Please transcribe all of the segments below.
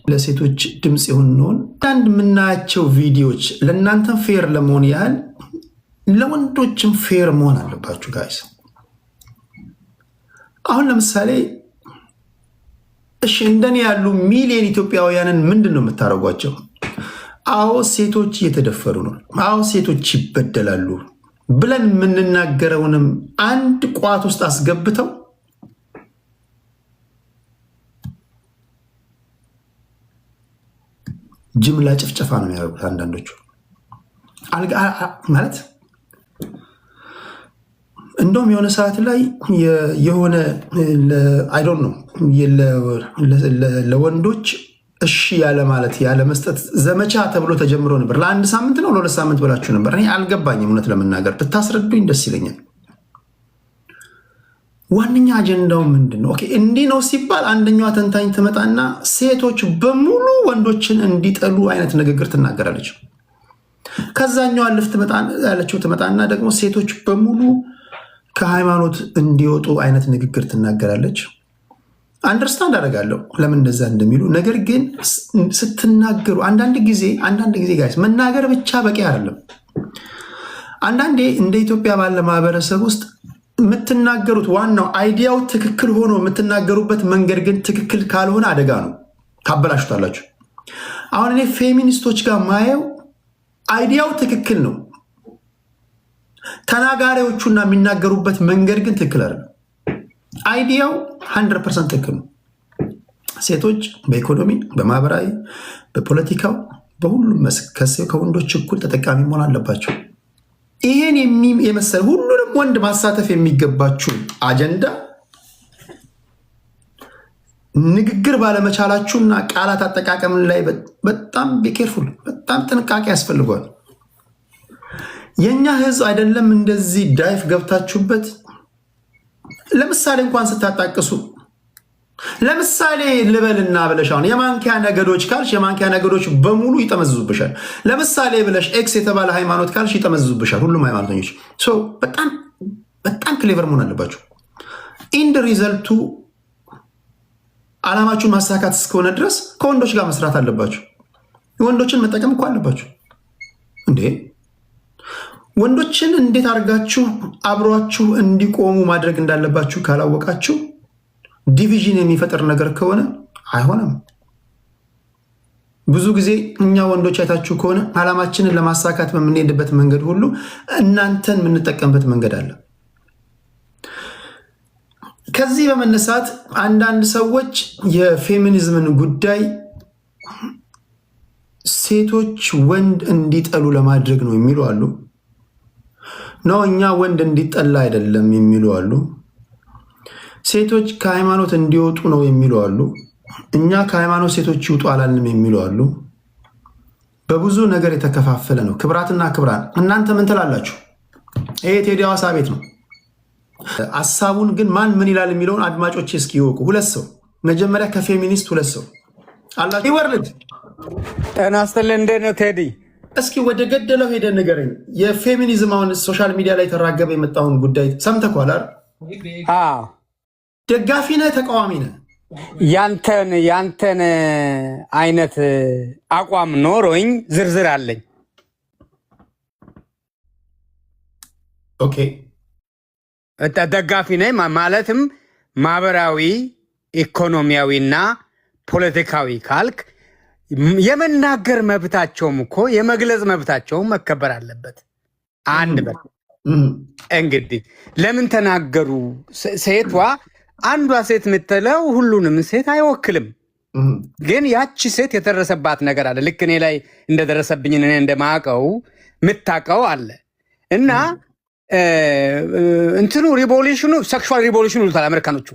ለሴቶች ድምጽ የሆነውን አንድ የምናያቸው ቪዲዮዎች ለእናንተ ፌር ለመሆን ያህል ለወንዶችም ፌር መሆን አለባችሁ ጋይስ። አሁን ለምሳሌ እሺ እንደኔ ያሉ ሚሊዮን ኢትዮጵያውያንን ምንድነው የምታረጓቸው? አዎ ሴቶች እየተደፈሩ ነው፣ አዎ ሴቶች ይበደላሉ ብለን የምንናገረውንም አንድ ቋት ውስጥ አስገብተው ጅምላ ጭፍጨፋ ነው የሚያደርጉት አንዳንዶቹ። ማለት እንደውም የሆነ ሰዓት ላይ የሆነ አይ ዶንት ኖ ለወንዶች እሺ ያለ ማለት ያለ መስጠት ዘመቻ ተብሎ ተጀምሮ ነበር። ለአንድ ሳምንት ነው ለሁለት ሳምንት ብላችሁ ነበር። እኔ አልገባኝም፣ እውነት ለመናገር ብታስረዱኝ ደስ ይለኛል። ዋነኛ አጀንዳው ምንድን ነው? ኦኬ እንዲህ ነው ሲባል አንደኛዋ ተንታኝ ትመጣና ሴቶች በሙሉ ወንዶችን እንዲጠሉ አይነት ንግግር ትናገራለች። ከዛኛዋ ልፍ ያለችው ትመጣና ደግሞ ሴቶች በሙሉ ከሃይማኖት እንዲወጡ አይነት ንግግር ትናገራለች። አንደርስታንድ አደርጋለሁ ለምን እንደዛ እንደሚሉ። ነገር ግን ስትናገሩ አንዳንድ ጊዜ ጋይስ መናገር ብቻ በቂ አይደለም። አንዳንዴ እንደ ኢትዮጵያ ባለ ማህበረሰብ ውስጥ የምትናገሩት ዋናው አይዲያው ትክክል ሆኖ የምትናገሩበት መንገድ ግን ትክክል ካልሆነ አደጋ ነው፣ ታበላሹታላችሁ። አሁን እኔ ፌሚኒስቶች ጋር ማየው አይዲያው ትክክል ነው፣ ተናጋሪዎቹና የሚናገሩበት መንገድ ግን ትክክል አይደለም። አይዲያው 100% ትክክል ነው። ሴቶች በኢኮኖሚ፣ በማህበራዊ፣ በፖለቲካው በሁሉም መስክ ከወንዶች እኩል ተጠቃሚ መሆን አለባቸው። ይሄን የመሰለ ሁሉንም ወንድ ማሳተፍ የሚገባችሁ አጀንዳ ንግግር ባለመቻላችሁና ቃላት አጠቃቀም ላይ በጣም ቢኬርፉል፣ በጣም ጥንቃቄ ያስፈልጓል። የኛ ህዝብ አይደለም እንደዚህ ዳይፍ ገብታችሁበት። ለምሳሌ እንኳን ስታጣቅሱ ለምሳሌ ልበልና ብለሽ አሁን የማንኪያ ነገዶች ካልሽ የማንኪያ ነገዶች በሙሉ ይጠመዝዙብሻል። ለምሳሌ ብለሽ ኤክስ የተባለ ሃይማኖት ካልሽ ይጠመዝዙብሻል ሁሉም ሃይማኖተኞች። በጣም ክሌቨር መሆን አለባችሁ። ኢንድ ሪዘልቱ ዓላማችሁን ማሳካት እስከሆነ ድረስ ከወንዶች ጋር መስራት አለባችሁ። ወንዶችን መጠቀም እኮ አለባችሁ እንዴ! ወንዶችን እንዴት አድርጋችሁ አብሯችሁ እንዲቆሙ ማድረግ እንዳለባችሁ ካላወቃችሁ ዲቪዥን የሚፈጥር ነገር ከሆነ አይሆንም። ብዙ ጊዜ እኛ ወንዶች አይታችሁ ከሆነ ዓላማችንን ለማሳካት በምንሄድበት መንገድ ሁሉ እናንተን የምንጠቀምበት መንገድ አለ። ከዚህ በመነሳት አንዳንድ ሰዎች የፌሚኒዝምን ጉዳይ ሴቶች ወንድ እንዲጠሉ ለማድረግ ነው የሚሉ አሉ። ነው እኛ ወንድ እንዲጠላ አይደለም የሚሉ አሉ። ሴቶች ከሃይማኖት እንዲወጡ ነው የሚሉ አሉ። እኛ ከሃይማኖት ሴቶች ይውጡ አላልንም የሚሉ አሉ። በብዙ ነገር የተከፋፈለ ነው። ክብራትና ክብራን እናንተ ምን ትላላችሁ? ይሄ ቴዲ ሐዋሳ ቤት ነው። ሀሳቡን ግን ማን ምን ይላል የሚለውን አድማጮች እስኪ ይወቁ። ሁለት ሰው መጀመሪያ ከፌሚኒስት ሁለት ሰው አላችሁ። ይወርልድ ጤና ይስጥልኝ። እንዴት ነው ቴዲ? እስኪ ወደ ገደለው ሄደ ንገረኝ። የፌሚኒዝም አሁን ሶሻል ሚዲያ ላይ ተራገበ የመጣውን ጉዳይ ሰምተኳል አይደል? አዎ። ደጋፊ ነህ ተቃዋሚ ነህ? ያንተን አይነት አቋም ኖሮኝ ዝርዝር አለኝ። ኦኬ ደጋፊ ነኝ ማለትም ማህበራዊ ኢኮኖሚያዊና ፖለቲካዊ ካልክ የመናገር መብታቸውም እኮ የመግለጽ መብታቸውም መከበር አለበት። አንድ በር እንግዲህ ለምን ተናገሩ? ሴቷ አንዷ ሴት የምትለው ሁሉንም ሴት አይወክልም። ግን ያቺ ሴት የተደረሰባት ነገር አለ። ልክ እኔ ላይ እንደደረሰብኝ እኔ እንደማቀው የምታውቀው አለ እና እንትኑ ሪቮሉሽኑ ሴክሹዋል ሪቮሉሽን ይሉታል አሜሪካኖቹ።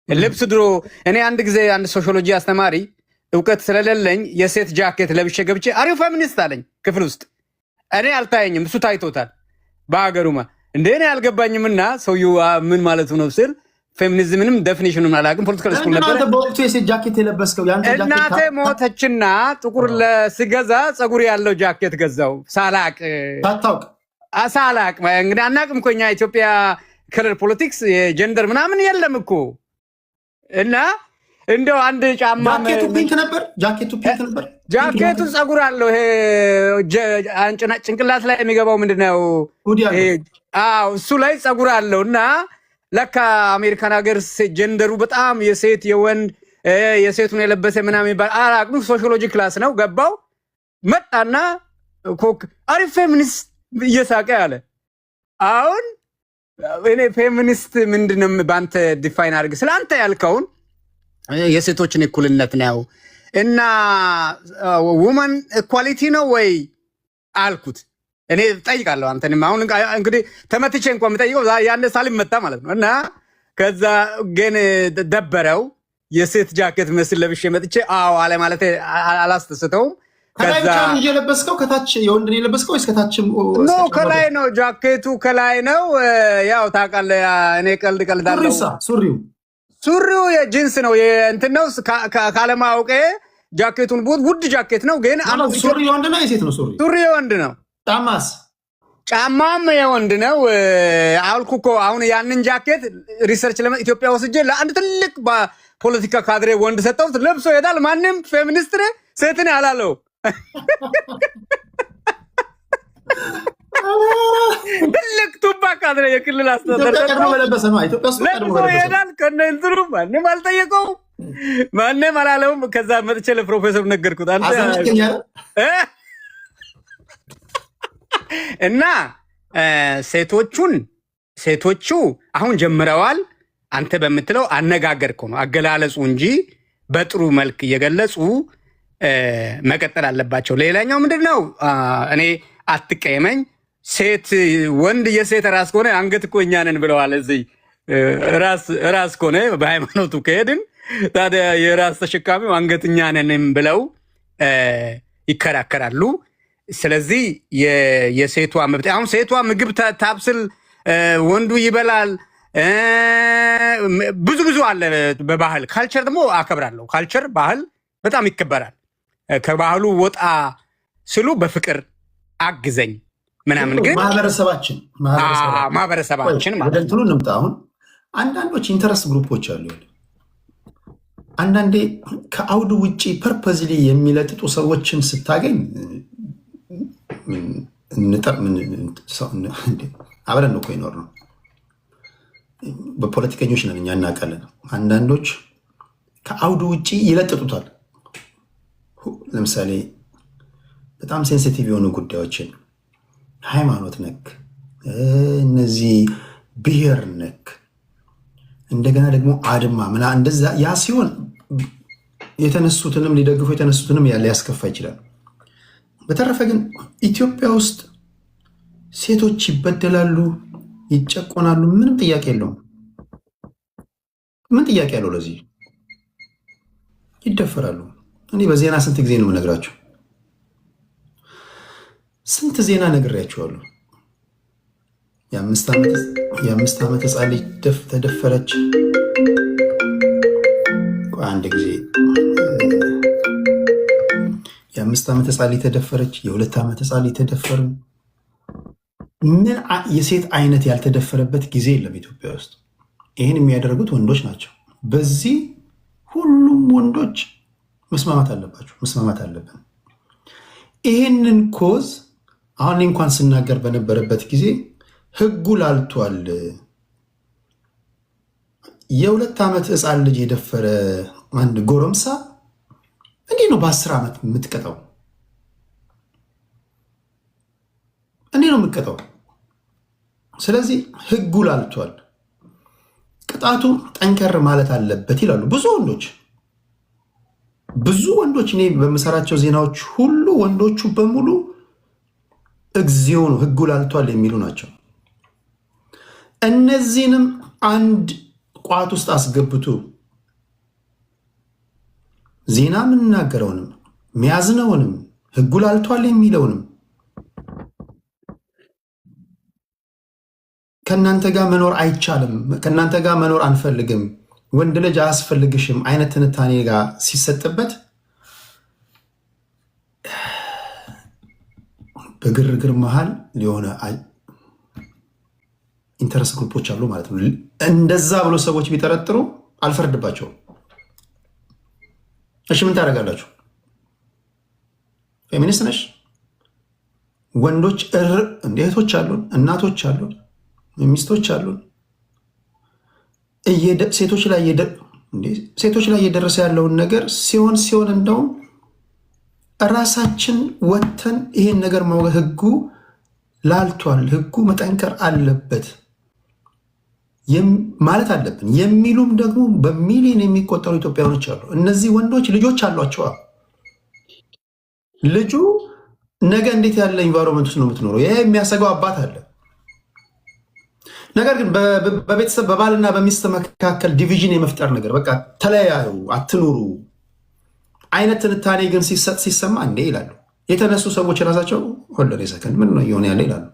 ልብስ ድሮ እኔ አንድ ጊዜ አንድ ሶሺዮሎጂ አስተማሪ እውቀት ስለሌለኝ የሴት ጃኬት ለብሼ ገብቼ አሪው ፌሚኒስት አለኝ ክፍል ውስጥ። እኔ አልታየኝም፣ እሱ ታይቶታል በሀገሩማ። እንደ እኔ አልገባኝምና ሰውዬው ምን ማለቱ ነው ስል ፌሚኒዝምንም ዴፊኒሽኑን አላውቅም። ፖለቲካል ስኩል ነበር። በወቅቱ የሴት ጃኬት የለበስከው እናቴ ሞተችና ጥቁር ለስገዛ ፀጉር ያለው ጃኬት ገዛው ሳላቅ እንግዲህ አናቅም እኮ እኛ ኢትዮጵያ ከለር ፖለቲክስ የጀንደር ምናምን የለም እኮ እና እንደው አንድ ጫማ ጃኬቱ ፒንክ ነበር። ጃኬቱ ጸጉር አለው። ይሄ ጭንቅላት ላይ የሚገባው ምንድነው? አዎ እሱ ላይ ጸጉር አለው። እና ለካ አሜሪካን ሀገር ጀንደሩ በጣም የሴት የወንድ የሴቱን የለበሰ ምናምን የሚባል አላቅም። ሶሺዮሎጂ ክላስ ነው ገባው። መጣና ኮክ አሪፍ ፌሚኒስት እየሳቀ ያለ አሁን እኔ ፌሚኒስት ምንድነው በአንተ ዲፋይን አድርግ ስለ አንተ ያልከውን የሴቶችን እኩልነት ነው እና ውመን ኢኳሊቲ ነው ወይ አልኩት። እኔ ጠይቃለሁ አንተንም አሁን እንግዲህ ተመትቼ እንኳን የምጠይቀው ያኔ ሳልመታ ማለት ነው። እና ከዛ ግን ደበረው የሴት ጃኬት መስል ለብሼ መጥቼ አዎ አለ ማለት አላስተስተውም። ከላይ ብቻ እየለበስከው ከታች የወንድ ነው የለበስከው ወይስ ከታችም? ኖ ከላይ ነው፣ ጃኬቱ ከላይ ነው። ያው ታውቃለህ እኔ ቀልዳለሁ። ሱሪው የጂንስ ነው እንትን ነው ካለማወቄ ጃኬቱን ውድ ጃኬት ነው። ግን ሱሪ የወንድ ነው የሴት ነው? ሱሪ የወንድ ነው። ጫማም የወንድ ነው አልኩ እኮ። አሁን ያንን ጃኬት ሪሰርች ኢትዮጵያ ወስጄ ለአንድ ትልቅ ፖለቲካ ካድሬ ወንድ ሰጠሁት፣ ለብሶ ይሄዳል። ማንም ፌሚኒስት ሴትን ያላለው ትልቅ ቱባ ካድሬ የክልል አስተዳደር ለብሶ ይሄዳል። ከነ እንትኑ ማንም አልጠየቀውም፣ ማንም አላለውም። ከዛ መጥቼ ለፕሮፌሰሩ ነገርኩት። አንተ እና ሴቶቹ አሁን ጀምረዋል። አንተ በምትለው አነጋገር እኮ ነው አገላለጹ እንጂ በጥሩ መልክ እየገለጹ መቀጠል አለባቸው። ሌላኛው ምንድነው? እኔ አትቀየመኝ፣ ሴት ወንድ የሴት ራስ ከሆነ አንገት እኮ እኛ ነን ብለዋል። እዚህ ራስ ከሆነ በሃይማኖቱ ከሄድን ታዲያ የራስ ተሸካሚው አንገት እኛ ነንም ብለው ይከራከራሉ። ስለዚህ የሴቷ መብት አሁን ሴቷ ምግብ ታብስል፣ ወንዱ ይበላል። ብዙ አለ። በባህል ካልቸር ደግሞ አከብራለሁ። ካልቸር ባህል በጣም ይከበራል። ከባህሉ ወጣ ስሉ በፍቅር አግዘኝ ምናምን። ግን ማህበረሰባችን ወደ እንትኑ እንምጣ። አሁን አንዳንዶች ኢንተረስት ግሩፖች አሉ። አንዳንዴ ከአውዱ ውጭ ፐርፐዝሊ የሚለጥጡ ሰዎችን ስታገኝ አብረን ነው እኮ ይኖር ነው። በፖለቲከኞች ነን እኛ እናውቃለን። አንዳንዶች ከአውዱ ውጭ ይለጥጡታል። ለምሳሌ በጣም ሴንሲቲቭ የሆኑ ጉዳዮችን ሃይማኖት ነክ፣ እነዚህ ብሔር ነክ፣ እንደገና ደግሞ አድማ ምና እንደዛ ያ ሲሆን የተነሱትንም ሊደግፉ የተነሱትንም ሊያስከፋ ይችላል። በተረፈ ግን ኢትዮጵያ ውስጥ ሴቶች ይበደላሉ፣ ይጨቆናሉ። ምንም ጥያቄ የለውም። ምን ጥያቄ ያለው? ለዚህ ይደፈራሉ። እኔ በዜና ስንት ጊዜ ነው የምነግራችሁ? ስንት ዜና ነግሬያችኋለሁ። የ5 ዓመት ሕፃን ልጅ ተደፈረች። አንድ ጊዜ የ5 ዓመት ሕፃን ልጅ ተደፈረች። የ2 ዓመት ሕፃን ልጅ ተደፈሩ። ምን የሴት አይነት ያልተደፈረበት ጊዜ የለም ኢትዮጵያ ውስጥ። ይህን የሚያደርጉት ወንዶች ናቸው። በዚህ ሁሉም ወንዶች መስማማት አለባቸው፣ መስማማት አለብን። ይህንን ኮዝ አሁን እንኳን ስናገር በነበረበት ጊዜ ህጉ ላልቷል። የ2 ዓመት ሕፃን ልጅ የደፈረ አንድ ጎረምሳ እንዲህ ነው በ10 ዓመት የምትቀጣው? እንዲህ ነው የምትቀጣው። ስለዚህ ህጉ ላልቷል፣ ቅጣቱ ጠንከር ማለት አለበት ይላሉ ብዙ ወንዶች። እኔ በምሰራቸው ዜናዎች ሁሉ ወንዶቹ በሙሉ እግዚኦ ነው ህጉ ላልቷል የሚሉ ናቸው። እነዚህንም አንድ ቋት ውስጥ አስገብቶ ዜና የምንናገረውንም ሚያዝነውንም ህጉ ላልቷል የሚለውንም ከእናንተ ጋር መኖር አይቻልም፣ ከእናንተ ጋር መኖር አንፈልግም፣ ወንድ ልጅ አያስፈልግሽም አይነት ትንታኔ ጋር ሲሰጥበት በግርግር መሃል ሊሆነ ኢንተረስት ግሩፖች አሉ ማለት ነው። እንደዛ ብሎ ሰዎች ቢጠረጥሩ አልፈርድባቸውም። እሺ ምን ታደርጋላችሁ? ፌሚኒስት ነሽ? ወንዶች እህቶች አሉን፣ እናቶች አሉን፣ ሚስቶች አሉን። ሴቶች ላይ እየደረሰ ያለውን ነገር ሲሆን እንደውም ራሳችን ወጥተን ይሄን ነገር ህጉ ላልቷል፣ ህጉ መጠንከር አለበት ማለት አለብን የሚሉም ደግሞ በሚሊዮን የሚቆጠሩ ኢትዮጵያኖች አሉ። እነዚህ ወንዶች ልጆች አሏቸዋ። ልጁ ነገ እንዴት ያለ ኢንቫይሮንመንት ውስጥ ነው የምትኖረው? ይሄ የሚያሰገው አባት አለ። ነገር ግን በቤተሰብ በባልና በሚስት መካከል ዲቪዥን የመፍጠር ነገር በቃ ተለያዩ፣ አትኑሩ አይነት ትንታኔ ግን ሲሰማ እንዴ ይላሉ የተነሱ ሰዎች ራሳቸው። ሆልደ ሰከንድ ምን ነው እየሆነ ያለ ይላሉ።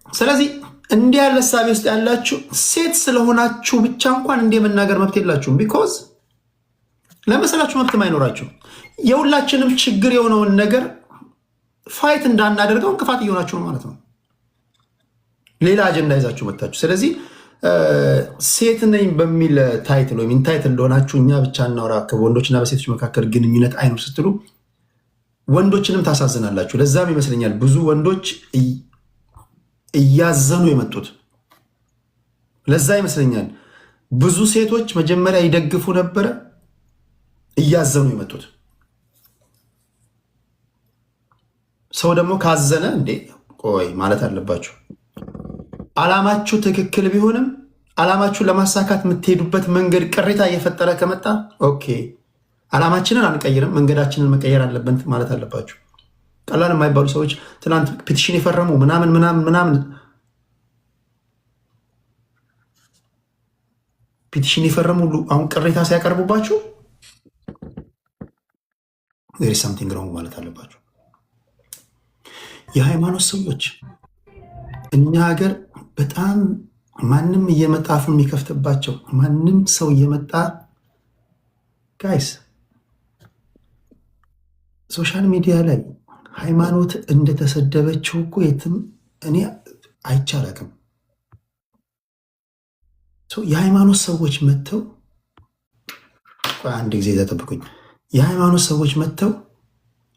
ስለዚህ እንዲህ ያለ እሳቤ ውስጥ ያላችሁ ሴት ስለሆናችሁ ብቻ እንኳን እንዲህ የመናገር መብት የላችሁም። ቢኮዝ ለመሰላችሁ መብትም አይኖራችሁ። የሁላችንም ችግር የሆነውን ነገር ፋይት እንዳናደርገው እንቅፋት እየሆናችሁ ነው ማለት ነው። ሌላ አጀንዳ ይዛችሁ መታችሁ። ስለዚህ ሴት ነኝ በሚል ታይትል ወይም ኢንታይትል እንደሆናችሁ እኛ ብቻ እናውራ ከወንዶችና በሴቶች መካከል ግንኙነት አይኖር ስትሉ ወንዶችንም ታሳዝናላችሁ። ለዛም ይመስለኛል ብዙ ወንዶች እያዘኑ የመጡት። ለዛ ይመስለኛል ብዙ ሴቶች መጀመሪያ ይደግፉ ነበረ፣ እያዘኑ የመጡት። ሰው ደግሞ ካዘነ እንዴ ቆይ ማለት አለባችሁ። ዓላማችሁ ትክክል ቢሆንም ዓላማችሁን ለማሳካት የምትሄዱበት መንገድ ቅሬታ እየፈጠረ ከመጣ ኦኬ ዓላማችንን አንቀይርም፣ መንገዳችንን መቀየር አለብን ማለት አለባችሁ። ቀላል የማይባሉ ሰዎች ትናንት ፒቲሽን የፈረሙ ምናምን ፒቲሽን የፈረሙ አሁን ቅሬታ ሲያቀርቡባችሁ there is something wrong ማለት አለባችሁ። የሃይማኖት ሰዎች እኛ ሀገር በጣም ማንም እየመጣ አፉን የሚከፍትባቸው ማንም ሰው እየመጣ ጋይስ ሶሻል ሚዲያ ላይ ሃይማኖት እንደተሰደበችው እኮ የትም እኔ አይቻላቅም። የሃይማኖት ሰዎች መጥተው አንድ ጊዜ ተጠብቁኝ። የሃይማኖት ሰዎች መጥተው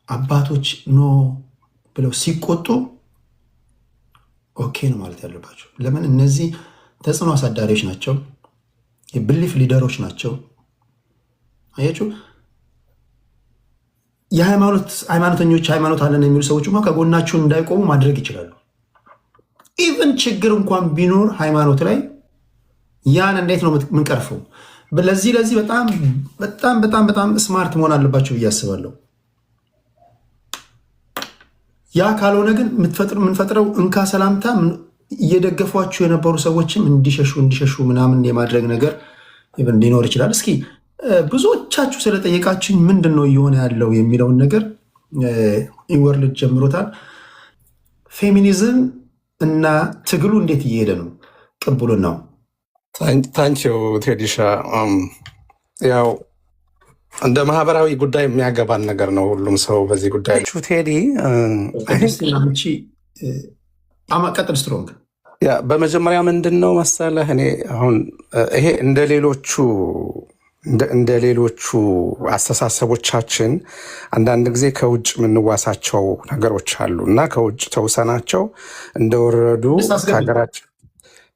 አባቶች ኖ ብለው ሲቆጡ ኦኬ ነው ማለት ያለባቸው። ለምን? እነዚህ ተጽዕኖ አሳዳሪዎች ናቸው፣ የብሊፍ ሊደሮች ናቸው። አያችሁ፣ ሃይማኖተኞች ሃይማኖት አለን የሚሉ ሰዎች እንኳን ከጎናችሁ እንዳይቆሙ ማድረግ ይችላሉ። ኢቨን ችግር እንኳን ቢኖር ሃይማኖት ላይ ያን እንዴት ነው የምንቀርፈው? ለዚህ በጣም በጣም በጣም በጣም ስማርት መሆን አለባቸው ብዬ አስባለሁ። ያ ካልሆነ ግን የምንፈጥረው እንካ ሰላምታ እየደገፏችሁ የነበሩ ሰዎችም እንዲሸሹ ምናምን የማድረግ ነገር ሊኖር ይችላል። እስኪ ብዙዎቻችሁ ስለጠየቃችሁኝ ምንድን ነው እየሆነ ያለው የሚለውን ነገር ኢንወርልድ ጀምሮታል። ፌሚኒዝም እና ትግሉ እንዴት እየሄደ ነው? ቅቡልን ነው። ታንኪው ቴዲሻ። ያው እንደ ማህበራዊ ጉዳይ የሚያገባን ነገር ነው። ሁሉም ሰው በዚህ ጉዳይ ቴዲ ቀጥል ስትሮንግ። በመጀመሪያ ምንድን ነው መሰለህ እኔ አሁን ይሄ እንደ ሌሎቹ አስተሳሰቦቻችን አንዳንድ ጊዜ ከውጭ የምንዋሳቸው ነገሮች አሉ እና ከውጭ ተውሰናቸው እንደወረዱ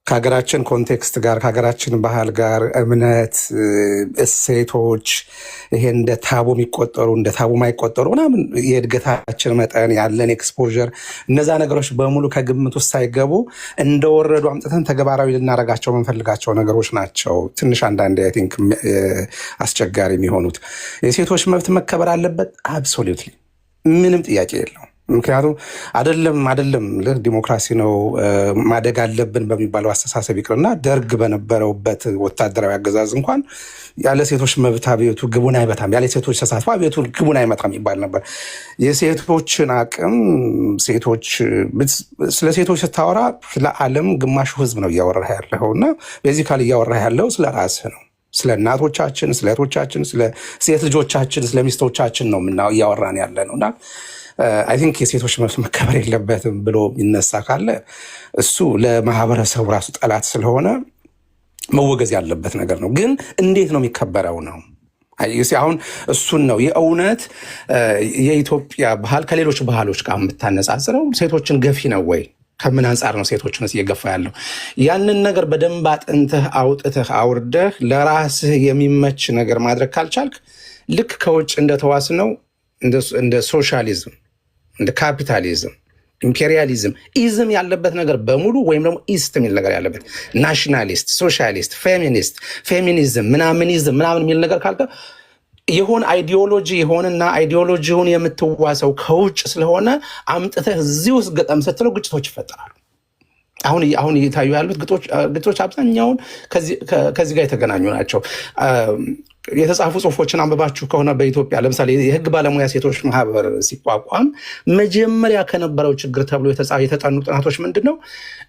ከሀገራችን ኮንቴክስት ጋር ከሀገራችን ባህል ጋር እምነት፣ እሴቶች ይሄ እንደ ታቡ የሚቆጠሩ እንደ ታቡ ማይቆጠሩ ምናምን የእድገታችን መጠን ያለን ኤክስፖዠር እነዛ ነገሮች በሙሉ ከግምት ውስጥ ሳይገቡ እንደወረዱ አምጥተን ተግባራዊ ልናደርጋቸው የምንፈልጋቸው ነገሮች ናቸው። ትንሽ አንዳንድ አይ ቲንክ አስቸጋሪ የሚሆኑት የሴቶች መብት መከበር አለበት። አብሶሉትሊ ምንም ጥያቄ የለው። ምክንያቱም አይደለም ዲሞክራሲ ነው ማደግ አለብን በሚባለው አስተሳሰብ ይቅርና ደርግ በነበረውበት ወታደራዊ አገዛዝ እንኳን ያለ ሴቶች መብት አብዮቱ ግቡን አይመታም፣ ያለ ሴቶች ተሳትፎ አብዮቱ ግቡን አይመታም ይባል ነበር። የሴቶችን አቅም ስለ ሴቶች ስታወራ ስለ ዓለም ግማሹ ህዝብ ነው እያወራህ ያለው እና ቤዚካሊ እያወራህ ያለው ስለ ራስህ ነው። ስለ እናቶቻችን፣ ስለ እህቶቻችን፣ ስለ ሴት ልጆቻችን፣ ስለ ሚስቶቻችን ነው እያወራን ያለ ነው እና አይ ቲንክ የሴቶች መብት መከበር የለበትም ብሎ ይነሳ ካለ እሱ ለማህበረሰቡ ራሱ ጠላት ስለሆነ መወገዝ ያለበት ነገር ነው። ግን እንዴት ነው የሚከበረው ነው አሁን እሱን ነው የእውነት የኢትዮጵያ ባህል ከሌሎች ባህሎች ጋር የምታነጻጽረው ሴቶችን ገፊ ነው ወይ? ከምን አንጻር ነው ሴቶችን እየገፋ ያለው? ያንን ነገር በደንብ አጥንተህ አውጥተህ አውርደህ ለራስህ የሚመች ነገር ማድረግ ካልቻልክ ልክ ከውጭ እንደተዋስ ነው እንደ ሶሻሊዝም፣ እንደ ካፒታሊዝም፣ ኢምፔሪያሊዝም ኢዝም ያለበት ነገር በሙሉ ወይም ደግሞ ኢስት የሚል ነገር ያለበት ናሽናሊስት፣ ሶሻሊስት፣ ፌሚኒዝም ምናምን የሚል ነገር ካልከ የሆነ አይዲዮሎጂ የሆነና አይዲዮሎጂውን የምትዋሰው ከውጭ ስለሆነ አምጥተህ እዚህ ውስጥ ገጠም ስትለው ግጭቶች ይፈጠራሉ። አሁን እየታዩ ያሉት ግጭቶች አብዛኛውን ከዚህ ጋር የተገናኙ ናቸው። የተጻፉ ጽሁፎችን አንብባችሁ ከሆነ በኢትዮጵያ ለምሳሌ የህግ ባለሙያ ሴቶች ማህበር ሲቋቋም መጀመሪያ ከነበረው ችግር ተብሎ የተጠኑ ጥናቶች ምንድነው?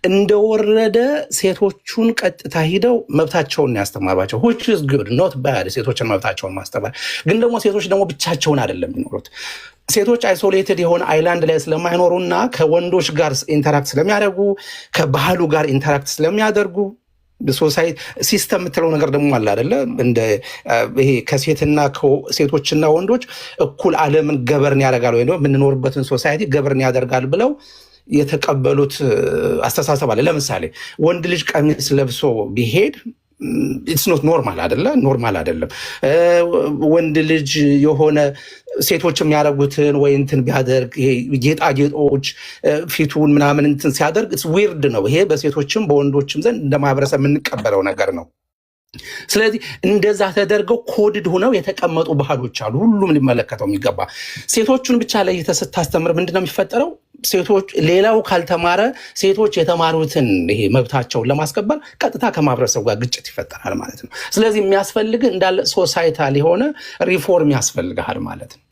እንደወረደ ሴቶቹን ቀጥታ ሂደው መብታቸውን ያስተማሯቸው which is good not bad ሴቶችን መብታቸውን ማስተማር። ግን ደግሞ ሴቶች ደግሞ ብቻቸውን አይደለም የሚኖሩት። ሴቶች አይሶሌትድ የሆነ አይላንድ ላይ ስለማይኖሩና ከወንዶች ጋር ኢንተራክት ስለሚያደርጉ ከባህሉ ጋር ኢንተራክት ስለሚያደርጉ ሶሳይቲ ሲስተም የምትለው ነገር ደግሞ አለ አይደለ? እንደ ይሄ ሴቶችና ወንዶች እኩል ዓለምን ገበርን ያደርጋል ወይ ነው የምንኖርበትን ሶሳይቲ ገበርን ያደርጋል ብለው የተቀበሉት አስተሳሰብ አለ። ለምሳሌ ወንድ ልጅ ቀሚስ ለብሶ ቢሄድ ኢትስ ኖት ኖርማል አይደለም። ወንድ ልጅ የሆነ ሴቶች የሚያደርጉትን ወይ እንትን ቢያደርግ ጌጣጌጦች ፊቱን ምናምን እንትን ሲያደርግ ዊርድ ነው። ይሄ በሴቶችም በወንዶችም ዘንድ እንደ ማህበረሰብ የምንቀበለው ነገር ነው። ስለዚህ እንደዛ ተደርገው ኮድድ ሆነው የተቀመጡ ባህሎች አሉ፣ ሁሉም ሊመለከተው የሚገባ። ሴቶቹን ብቻ ለይተህ ስታስተምር ምንድነው የሚፈጠረው? ሴቶች ሌላው ካልተማረ ሴቶች የተማሩትን ይሄ መብታቸውን ለማስከበር ቀጥታ ከማህበረሰቡ ጋር ግጭት ይፈጠራል ማለት ነው። ስለዚህ የሚያስፈልግህ እንዳለ ሶሳይታል የሆነ ሪፎርም ያስፈልግሃል ማለት ነው።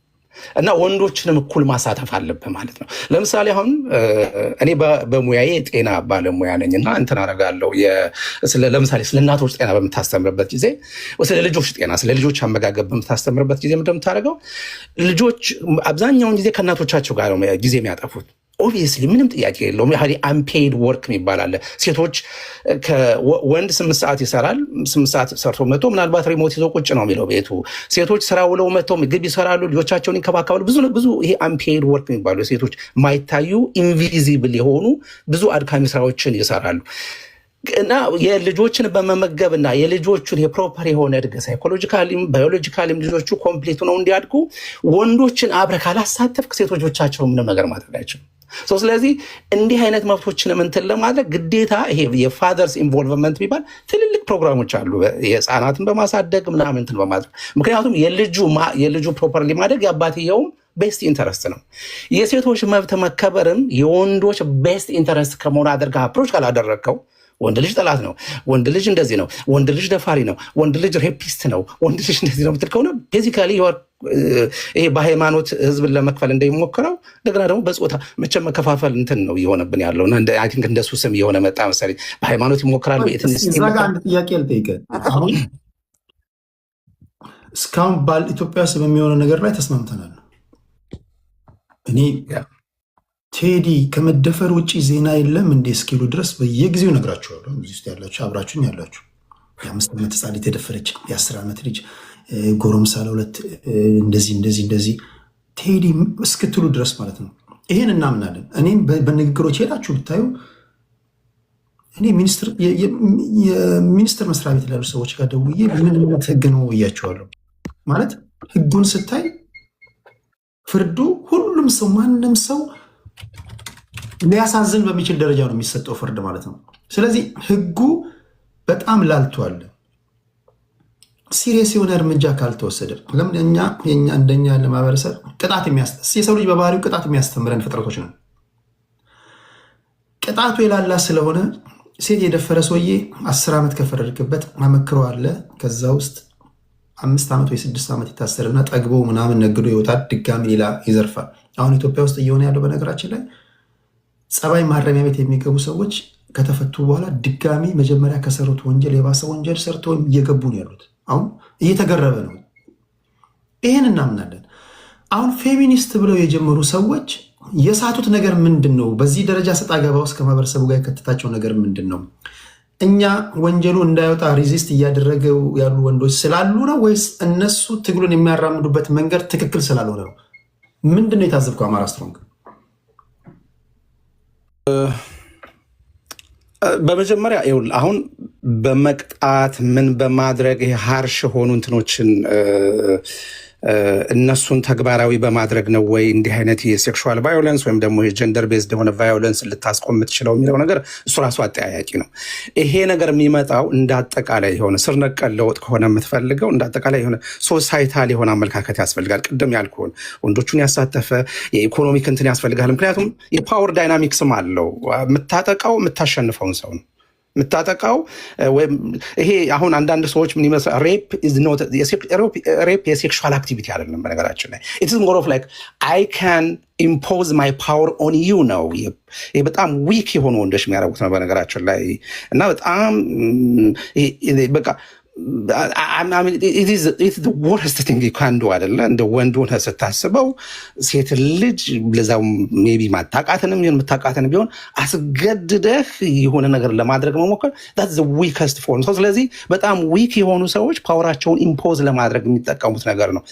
እና ወንዶችንም እኩል ማሳተፍ አለብህ ማለት ነው። ለምሳሌ አሁን እኔ በሙያዬ ጤና ባለሙያ ነኝ እና እንትን አደርጋለሁ። ለምሳሌ ስለ እናቶች ጤና በምታስተምርበት ጊዜ፣ ስለ ልጆች ጤና፣ ስለ ልጆች አመጋገብ በምታስተምርበት ጊዜ ምንድን ነው የምታደርገው? ልጆች አብዛኛውን ጊዜ ከእናቶቻቸው ጋር ነው ጊዜ የሚያጠፉት። ኦብቪየስሊ ምንም ጥያቄ የለውም። አንፔይድ ወርክ የሚባል አለ። ሴቶች ወንድ 8 ሰዓት ይሰራል። 8 ሰዓት ሰርቶ መጥቶ ምናልባት ሪሞት ይዞ ቁጭ ነው የሚለው ቤቱ። ሴቶች ስራ ውለው መጥተው ምግብ ይሰራሉ፣ ልጆቻቸውን ይንከባከባሉ። ብዙ ይሄ አንፔይድ ወርክ የሚባሉ ሴቶች ማይታዩ ኢንቪዚብል የሆኑ ብዙ አድካሚ ስራዎችን ይሰራሉ። እና የልጆችን በመመገብና የልጆቹን የፕሮፐር የሆነ እድገት ሳይኮሎጂካሊም ባዮሎጂካሊም ልጆቹ ኮምፕሊት ነው እንዲያድጉ ወንዶችን አብረህ ካላሳተፍክ ሴቶች ብቻቸው ምንም ነገር ማድረግ አይችሉም። ስለዚህ እንዲህ አይነት መብቶችን እንትን ለማድረግ ግዴታ ይሄ የፋዘርስ ኢንቮልቭመንት የሚባል ትልልቅ ፕሮግራሞች አሉ፣ የህፃናትን በማሳደግ ምናምን እንትን በማድረግ። ምክንያቱም የልጁ ፕሮፐርሊ ማደግ የአባትየውም ቤስት ኢንተረስት ነው። የሴቶች መብት መከበርም የወንዶች ቤስት ኢንተረስት ከመሆኑ አድርገህ አፕሮች ካላደረግከው ወንድ ልጅ ጠላት ነው፣ ወንድ ልጅ እንደዚህ ነው፣ ወንድ ልጅ ደፋሪ ነው፣ ወንድ ልጅ ሬፒስት ነው፣ ወንድ ልጅ እንደዚህ ነው ምትል ከሆነ ቤዚካሊ ይሄ በሃይማኖት ህዝብን ለመክፈል እንደሚሞክረው እንደገና ደግሞ በጾታ መቼም መከፋፈል እንትን ነው እየሆነብን ያለው እና አይ ቲንክ እንደሱ ስም እየሆነ መጣ መሰለኝ። በሃይማኖት ይሞክራሉ። እዛ ጋር አንድ ጥያቄ ልጠይቅህ። አሁን እስካሁን ኢትዮጵያ ውስጥ በሚሆነው ነገር ላይ ተስማምተናል። እኔ ቴዲ ከመደፈር ውጭ ዜና የለም እንዴ እስኪሉ ድረስ በየጊዜው ነግራችኋለሁ። እዚህ ውስጥ ያላችሁ አብራችሁኝ ያላችሁ የ5 ዓመት ህፃን ልጅ የተደፈረች የ10 ዓመት ልጅ ጎረምሳ ለሁለት እንደዚህ ቴዲ እስክትሉ ድረስ ማለት ነው። ይሄን እናምናለን። እኔም በንግግሮች ሄዳችሁ ብታዩ እኔ የሚኒስትር መስሪያ ቤት ላሉ ሰዎች ጋር ደውዬ ምን ህግ ነው እያቸዋለሁ። ማለት ህጉን ስታይ ፍርዱ ሁሉም ሰው ማንም ሰው ሊያሳዝን በሚችል ደረጃ ነው የሚሰጠው ፍርድ ማለት ነው። ስለዚህ ህጉ በጣም ላልቷል። ሲሪየስ የሆነ እርምጃ ካልተወሰደ ለምን እንደኛ ያለ ማህበረሰብ የሰው ልጅ በባህሪው ቅጣት የሚያስተምረን ፍጥረቶች ነው። ቅጣቱ የላላ ስለሆነ ሴት የደፈረ ሰውዬ 10 ዓመት ከፈረድክበት አመክሮ አለ። ከዛ ውስጥ 5 ዓመት ወይ 6 ዓመት ይታሰርና ጠግቦ ምናምን ነግዶ ይወጣል። ድጋሚ ሌላ ይዘርፋል። አሁን ኢትዮጵያ ውስጥ እየሆነ ያለው በነገራችን ላይ ጸባይ ማረሚያ ቤት የሚገቡ ሰዎች ከተፈቱ በኋላ ድጋሚ መጀመሪያ ከሰሩት ወንጀል የባሰ ወንጀል ሰርተው እየገቡ ነው ያሉት። አሁን እየተገረበ ነው። ይህን እናምናለን። አሁን ፌሚኒስት ብለው የጀመሩ ሰዎች የሳቱት ነገር ምንድን ነው? በዚህ ደረጃ ሰጣ ገባ ውስጥ ከማህበረሰቡ ጋር የከተታቸው ነገር ምንድን ነው? እኛ ወንጀሉ እንዳይወጣ ሪዚስት እያደረገው ያሉ ወንዶች ስላሉ ነው ወይስ እነሱ ትግሉን የሚያራምዱበት መንገድ ትክክል ስላልሆነ ነው? ምንድን ነው የታዘብከው አማራ ስትሮንግ? በመጀመሪያ አሁን በመቅጣት ምን በማድረግ ሃርሽ ሆኑ እንትኖችን እነሱን ተግባራዊ በማድረግ ነው ወይ እንዲህ አይነት የሴክሹዋል ቫዮለንስ ወይም ደግሞ የጀንደር ቤዝድ የሆነ ቫዮለንስ ልታስቆም የምትችለው የሚለው ነገር እሱ ራሱ አጠያያቂ ነው። ይሄ ነገር የሚመጣው እንዳጠቃላይ የሆነ ስር ነቀል ለውጥ ከሆነ የምትፈልገው እንዳጠቃላይ የሆነ ሶሳይታል የሆነ አመለካከት ያስፈልጋል። ቅድም ያልኩህን ወንዶቹን ያሳተፈ የኢኮኖሚክ እንትን ያስፈልጋል። ምክንያቱም የፓወር ዳይናሚክስም አለው። የምታጠቃው የምታሸንፈውን ሰው ነው የምታጠቃው። ወይም ይሄ አሁን አንዳንድ ሰዎች ምን ይመስላል ሬፕ የሴክሹዋል አክቲቪቲ አይደለም። በነገራችን ላይ ኢትስ ሞር ኦፍ ላይክ አይ ካን ኢምፖዝ ማይ ፓወር ኦን ዩ ነው። ይሄ በጣም ዊክ የሆኑ ወንዶች የሚያደርጉት ነው በነገራችን ላይ እና በጣም በቃ ወርስት ቲንግ ካንዱ አይደለ። እንደ ወንድ ሆነህ ስታስበው ሴት ልጅ ለዛው ሜቢ ማታቃትንም ይሁን ምታቃትንም ቢሆን አስገድደህ የሆነ ነገር ለማድረግ መሞከር that's the weakest form። ስለዚህ በጣም ዊክ የሆኑ ሰዎች ፓወራቸውን ኢምፖዝ ለማድረግ የሚጠቀሙት ነገር ነው።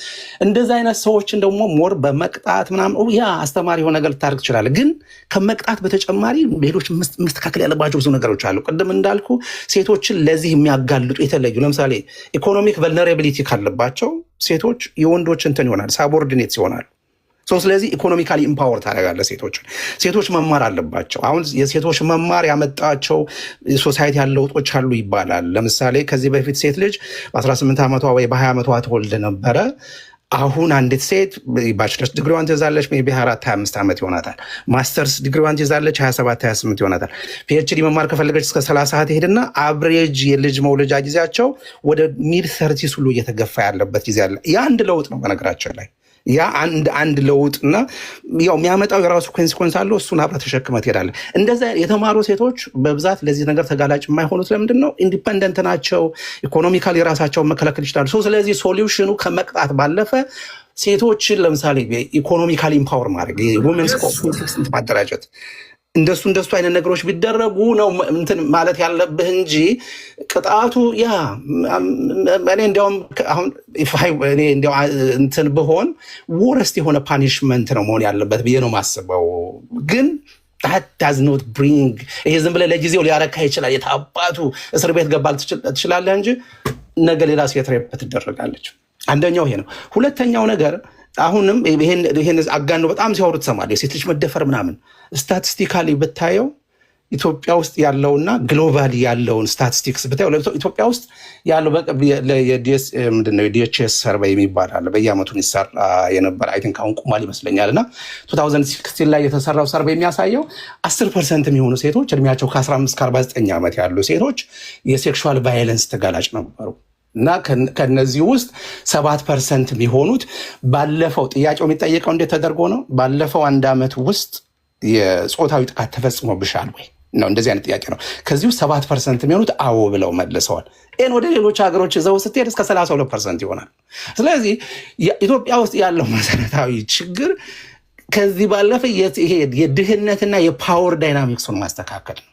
እንደዚህ አይነት ሰዎችን ደግሞ ሞር በመቅጣት ምናምን ያ አስተማሪ የሆነ ነገር ልታደርግ ትችላለህ። ግን ከመቅጣት በተጨማሪ ሌሎች መስተካከል ያለባቸው ብዙ ነገሮች አሉ። ቅድም እንዳልኩ ሴቶችን ለዚህ የሚያጋልጡ የተለዩ ለምሳሌ ኢኮኖሚክ ቨልነራቢሊቲ ካለባቸው ሴቶች የወንዶች እንትን ይሆናል፣ ሳቦርዲኔትስ ይሆናል። ስለዚህ ኢኮኖሚካሊ ኢምፓወር ታደርጋለህ ሴቶች መማር አለባቸው። አሁን የሴቶች መማር ያመጣቸው ሶሳይቲ ያለ ለውጦች አሉ ይባላል። ለምሳሌ ከዚህ በፊት ሴት ልጅ በ18 ዓመቷ ወይ በ20 ዓመቷ ትወልድ ነበረ። አሁን አንዲት ሴት ባችለርስ ዲግሪዋን ትይዛለች፣ ሜይ ቢ 24-25 ዓመት ይሆናታል። ማስተርስ ዲግሪዋን ትይዛለች፣ 27-28 ይሆናታል። ፒኤችዲ መማር ከፈለገች እስከ 30 ትሄድና አብሬጅ የልጅ መውለጃ ጊዜያቸው ወደ ሚድ 30 ሁሉ እየተገፋ ያለበት ጊዜ አለ። ያ አንድ ለውጥ ነው በነገራችን ላይ ያ አንድ ለውጥና ያው የሚያመጣው የራሱ ኮንሲኮንስ አለው። እሱን አብረህ ተሸክመህ ትሄዳለህ። እንደዛ የተማሩ ሴቶች በብዛት ለዚህ ነገር ተጋላጭ የማይሆኑት ለምንድን ነው? ኢንዲፐንደንት ናቸው። ኢኮኖሚካሊ ራሳቸውን መከላከል ይችላሉ። ስለዚህ ሶሉሽኑ ከመቅጣት ባለፈ ሴቶችን ለምሳሌ ኢኮኖሚካሊ ኢምፓወር ማድረግ፣ የውመንስ ኮንፍሊክት ማደራጀት እንደሱ አይነት ነገሮች ቢደረጉ ነው እንትን ማለት ያለብህ እንጂ ቅጣቱ ያ እኔ እንዲያውም አሁን እኔ እንዲያው እንትን ብሆን ወርስት የሆነ ፓኒሽመንት ነው መሆን ያለበት ብዬ ነው ማስበው። ግን that does not bring ይሄ ዝም ብለህ ለጊዜው ሊያረካ ይችላል። የታባቱ እስር ቤት ገባል ትችላለህ እንጂ ነገ ሌላ ሴት ሬፕ ትደረጋለች። አንደኛው ይሄ ነው። ሁለተኛው ነገር አሁንም ይሄን አጋነው በጣም ሲያወሩ ትሰማለህ። የሴት ልጅ መደፈር ምናምን ስታቲስቲካሊ ብታየው ኢትዮጵያ ውስጥ ያለውና ግሎባሊ ያለውን ስታቲስቲክስ ብታየው ኢትዮጵያ ውስጥ ያለው የዲኤችኤስ ሰርቬይ የሚባል አለ። በየዓመቱ ይሰራ የነበረ አይ ቲንክ አሁን ቁሟል ይመስለኛል። እና 2016 ላይ የተሰራው ሰርቬይ የሚያሳየው 10% የሚሆኑ ሴቶች እድሜያቸው ከ15-49 ዓመት ያሉ ሴቶች የሴክሹዋል ቫዮለንስ ተጋላጭ ነበሩ። እና ከነዚህ ውስጥ 7% የሚሆኑት ባለፈው ጥያቄው የሚጠየቀው እንዴት ተደርጎ ነው? ባለፈው 1 ዓመት ውስጥ የጾታዊ ጥቃት ተፈጽሞብሻል ወይ ነው? እንደዚህ አይነት ጥያቄ ነው። ከዚህ ውስጥ 7% የሚሆኑት አዎ ብለው መልሰዋል። ይህን ወደ ሌሎች ሀገሮች ይዘው ስትሄድ እስከ 32% ይሆናል። ስለዚህ ኢትዮጵያ ውስጥ ያለው መሰረታዊ ችግር ከዚህ ባለፈ ይሄ የድህነትና የፓወር ዳይናሚክሱን ማስተካከል ነው።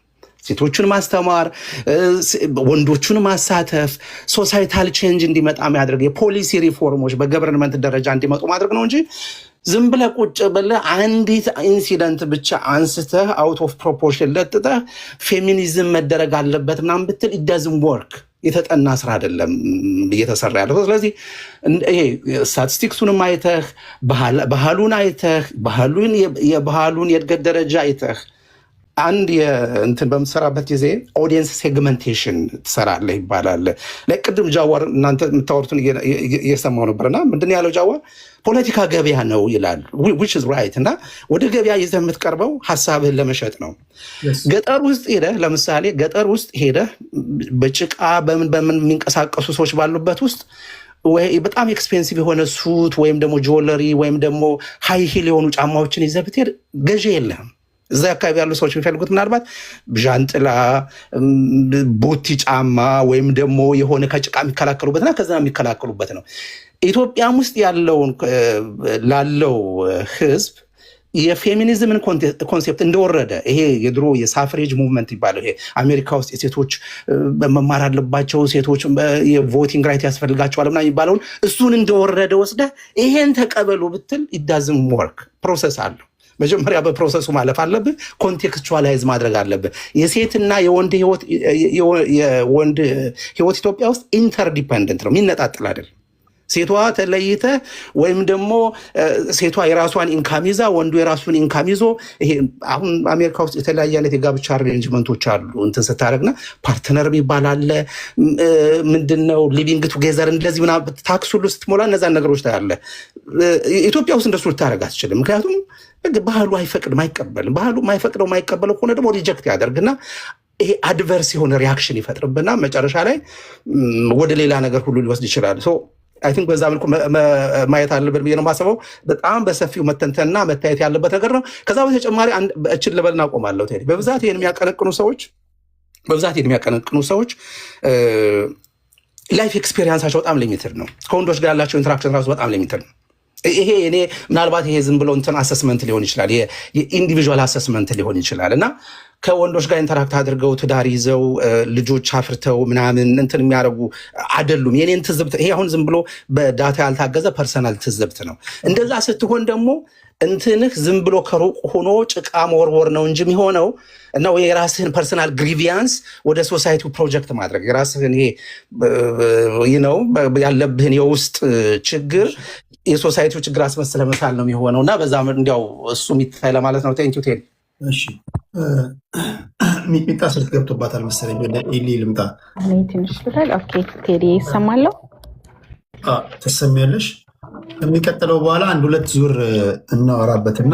ሴቶቹን ማስተማር፣ ወንዶቹን ማሳተፍ፣ ሶሳይታል ቼንጅ እንዲመጣ ማድረግ፣ የፖሊሲ ሪፎርሞች በገቨርንመንት ደረጃ እንዲመጡ ማድረግ ነው እንጂ ዝም ብለህ ቁጭ ብለህ አንዲት ኢንሲደንት ብቻ አንስተህ አውት ኦፍ ፕሮፖርሽን ለጥጠህ ፌሚኒዝም መደረግ አለበት ምናምን ብትል it doesn't work። የተጠና ስራ አይደለም እየተሰራ ያለው። ስለዚህ ይሄ ስታቲስቲክሱንም አይተህ ባህሉን አይተህ የባህሉን የእድገት ደረጃ አይተህ አንድ እንትን በምትሰራበት ጊዜ ኦዲየንስ ሴግመንቴሽን ትሰራለህ ይባላል። ቅድም ጃዋር እናንተ የምታወሩትን እየሰማሁ ነበርና ምንድን ያለው ጃዋር ፖለቲካ ገበያ ነው ይላል። which is right። እና ወደ ገበያ ይዘህ የምትቀርበው ሀሳብህን ለመሸጥ ነው። ገጠር ውስጥ ሄደህ ለምሳሌ ገጠር ውስጥ ሄደህ በጭቃ በምን የሚንቀሳቀሱ ሰዎች ባሉበት ውስጥ ወይ በጣም ኤክስፔንሲቭ የሆነ ሱት ወይም ደግሞ ጆለሪ ወይም ደግሞ ሃይ ሂል የሆኑ ጫማዎችን ይዘህ ብትሄድ ገዢ የለህም። እዛ አካባቢ ያሉ ሰዎች የሚፈልጉት ምናልባት ዣንጥላ፣ ቦቲ ጫማ ወይም ደግሞ የሆነ ከጭቃ የሚከላከሉበትና ከዛ የሚከላከሉበት ነው። ኢትዮጵያም ውስጥ ላለው ህዝብ የፌሚኒዝምን ኮንሴፕት እንደወረደ ይሄ የድሮ የሳፍሬጅ ሙቭመንት ይባለው ይሄ አሜሪካ ውስጥ የሴቶች መማር አለባቸው ሴቶች የቮቲንግ ራይት ያስፈልጋቸዋል ምናምን የሚባለውን እሱን እንደወረደ ወስደ ይሄን ተቀበሉ ብትል ኢዳዝም ወርክ ፕሮሰስ አለው። መጀመሪያ በፕሮሰሱ ማለፍ አለብህ። ኮንቴክስቹዋላይዝ ማድረግ አለብህ። የሴትና የወንድ ህይወት ኢትዮጵያ ውስጥ ኢንተርዲፐንደንት ነው፣ የሚነጣጥል አይደለም። ሴቷ ተለይተ ወይም ደግሞ ሴቷ የራሷን ኢንካም ይዛ ወንዱ የራሱን ኢንካም ይዞ ይሄ አሁን አሜሪካ ውስጥ የተለያየ አይነት የጋብቻ አሬንጅመንቶች አሉ። እንትን ስታደርግና ፓርትነር የሚባል አለ። ምንድነው ሊቪንግ ቱጌዘር እንደዚህ ምናምን ታክስ ሁሉ ስትሞላ እነዛን ነገሮች ታያለ። ኢትዮጵያ ውስጥ እንደሱ ልታደርግ አትችልም። ምክንያቱም ባህሉ አይፈቅድም፣ አይቀበልም። ባህሉ ማይቀበለው ከሆነ ደግሞ ሪጀክት ያደርግና ይሄ አድቨርስ የሆነ ሪያክሽን ይፈጥርብና መጨረሻ ላይ ወደ ሌላ ነገር ሁሉ ሊወስድ ይችላል። አይ ቲንክ በዛ መልኩ ማየት አለብን ብዬ ነው የማስበው። በጣም በሰፊው መተንተንና መታየት ያለበት ነገር ነው። ከዛ በተጨማሪ እችን ልበልና አቆማለሁ። በብዛት ይሄን የሚያቀነቅኑ ሰዎች ላይፍ ኤክስፔሪንሳቸው በጣም ሊሚትድ ነው። ከወንዶች ጋር ያላቸው ኢንተራክሽን ራሱ በጣም ሊሚትድ ነው። ይሄ እኔ ምናልባት ይሄ ዝም ብሎ እንትን አሰስመንት ሊሆን ይችላል፣ የኢንዲቪዥዋል አሰስመንት ሊሆን ይችላል እና ከወንዶች ጋር ኢንተራክት አድርገው ትዳር ይዘው ልጆች አፍርተው ምናምን እንትን የሚያደርጉ አይደሉም። የኔን ትዝብት ይሄ አሁን ዝም ብሎ በዳታ ያልታገዘ ፐርሰናል ትዝብት ነው። እንደዛ ስትሆን ደግሞ እንትንህ ዝም ብሎ ከሩቅ ሆኖ ጭቃ መወርወር ነው እንጂ የሚሆነው እና የራስህን ፐርሰናል ግሪቪያንስ ወደ ሶሳይቲው ፕሮጀክት ማድረግ የራስህን ይሄ ነው ያለብህን የውስጥ ችግር የሶሳይቲው ችግር አስመስለ መሳል ነው የሚሆነው እና በዛ እንዲያው እሱ የሚታይ ለማለት ነው። ቴንኪው ቴዲ። እሺ ሚጥሚጣ ስልክ ገብቶባታል መሰለኝ። ወደ ኢሊ ልምጣ። እኔ ትንሽ ልበል። ኦኬ ቴዲ ይሰማለሁ? ትሰሚያለሽ? የሚቀጥለው በኋላ አንድ ሁለት ዙር እናወራበትና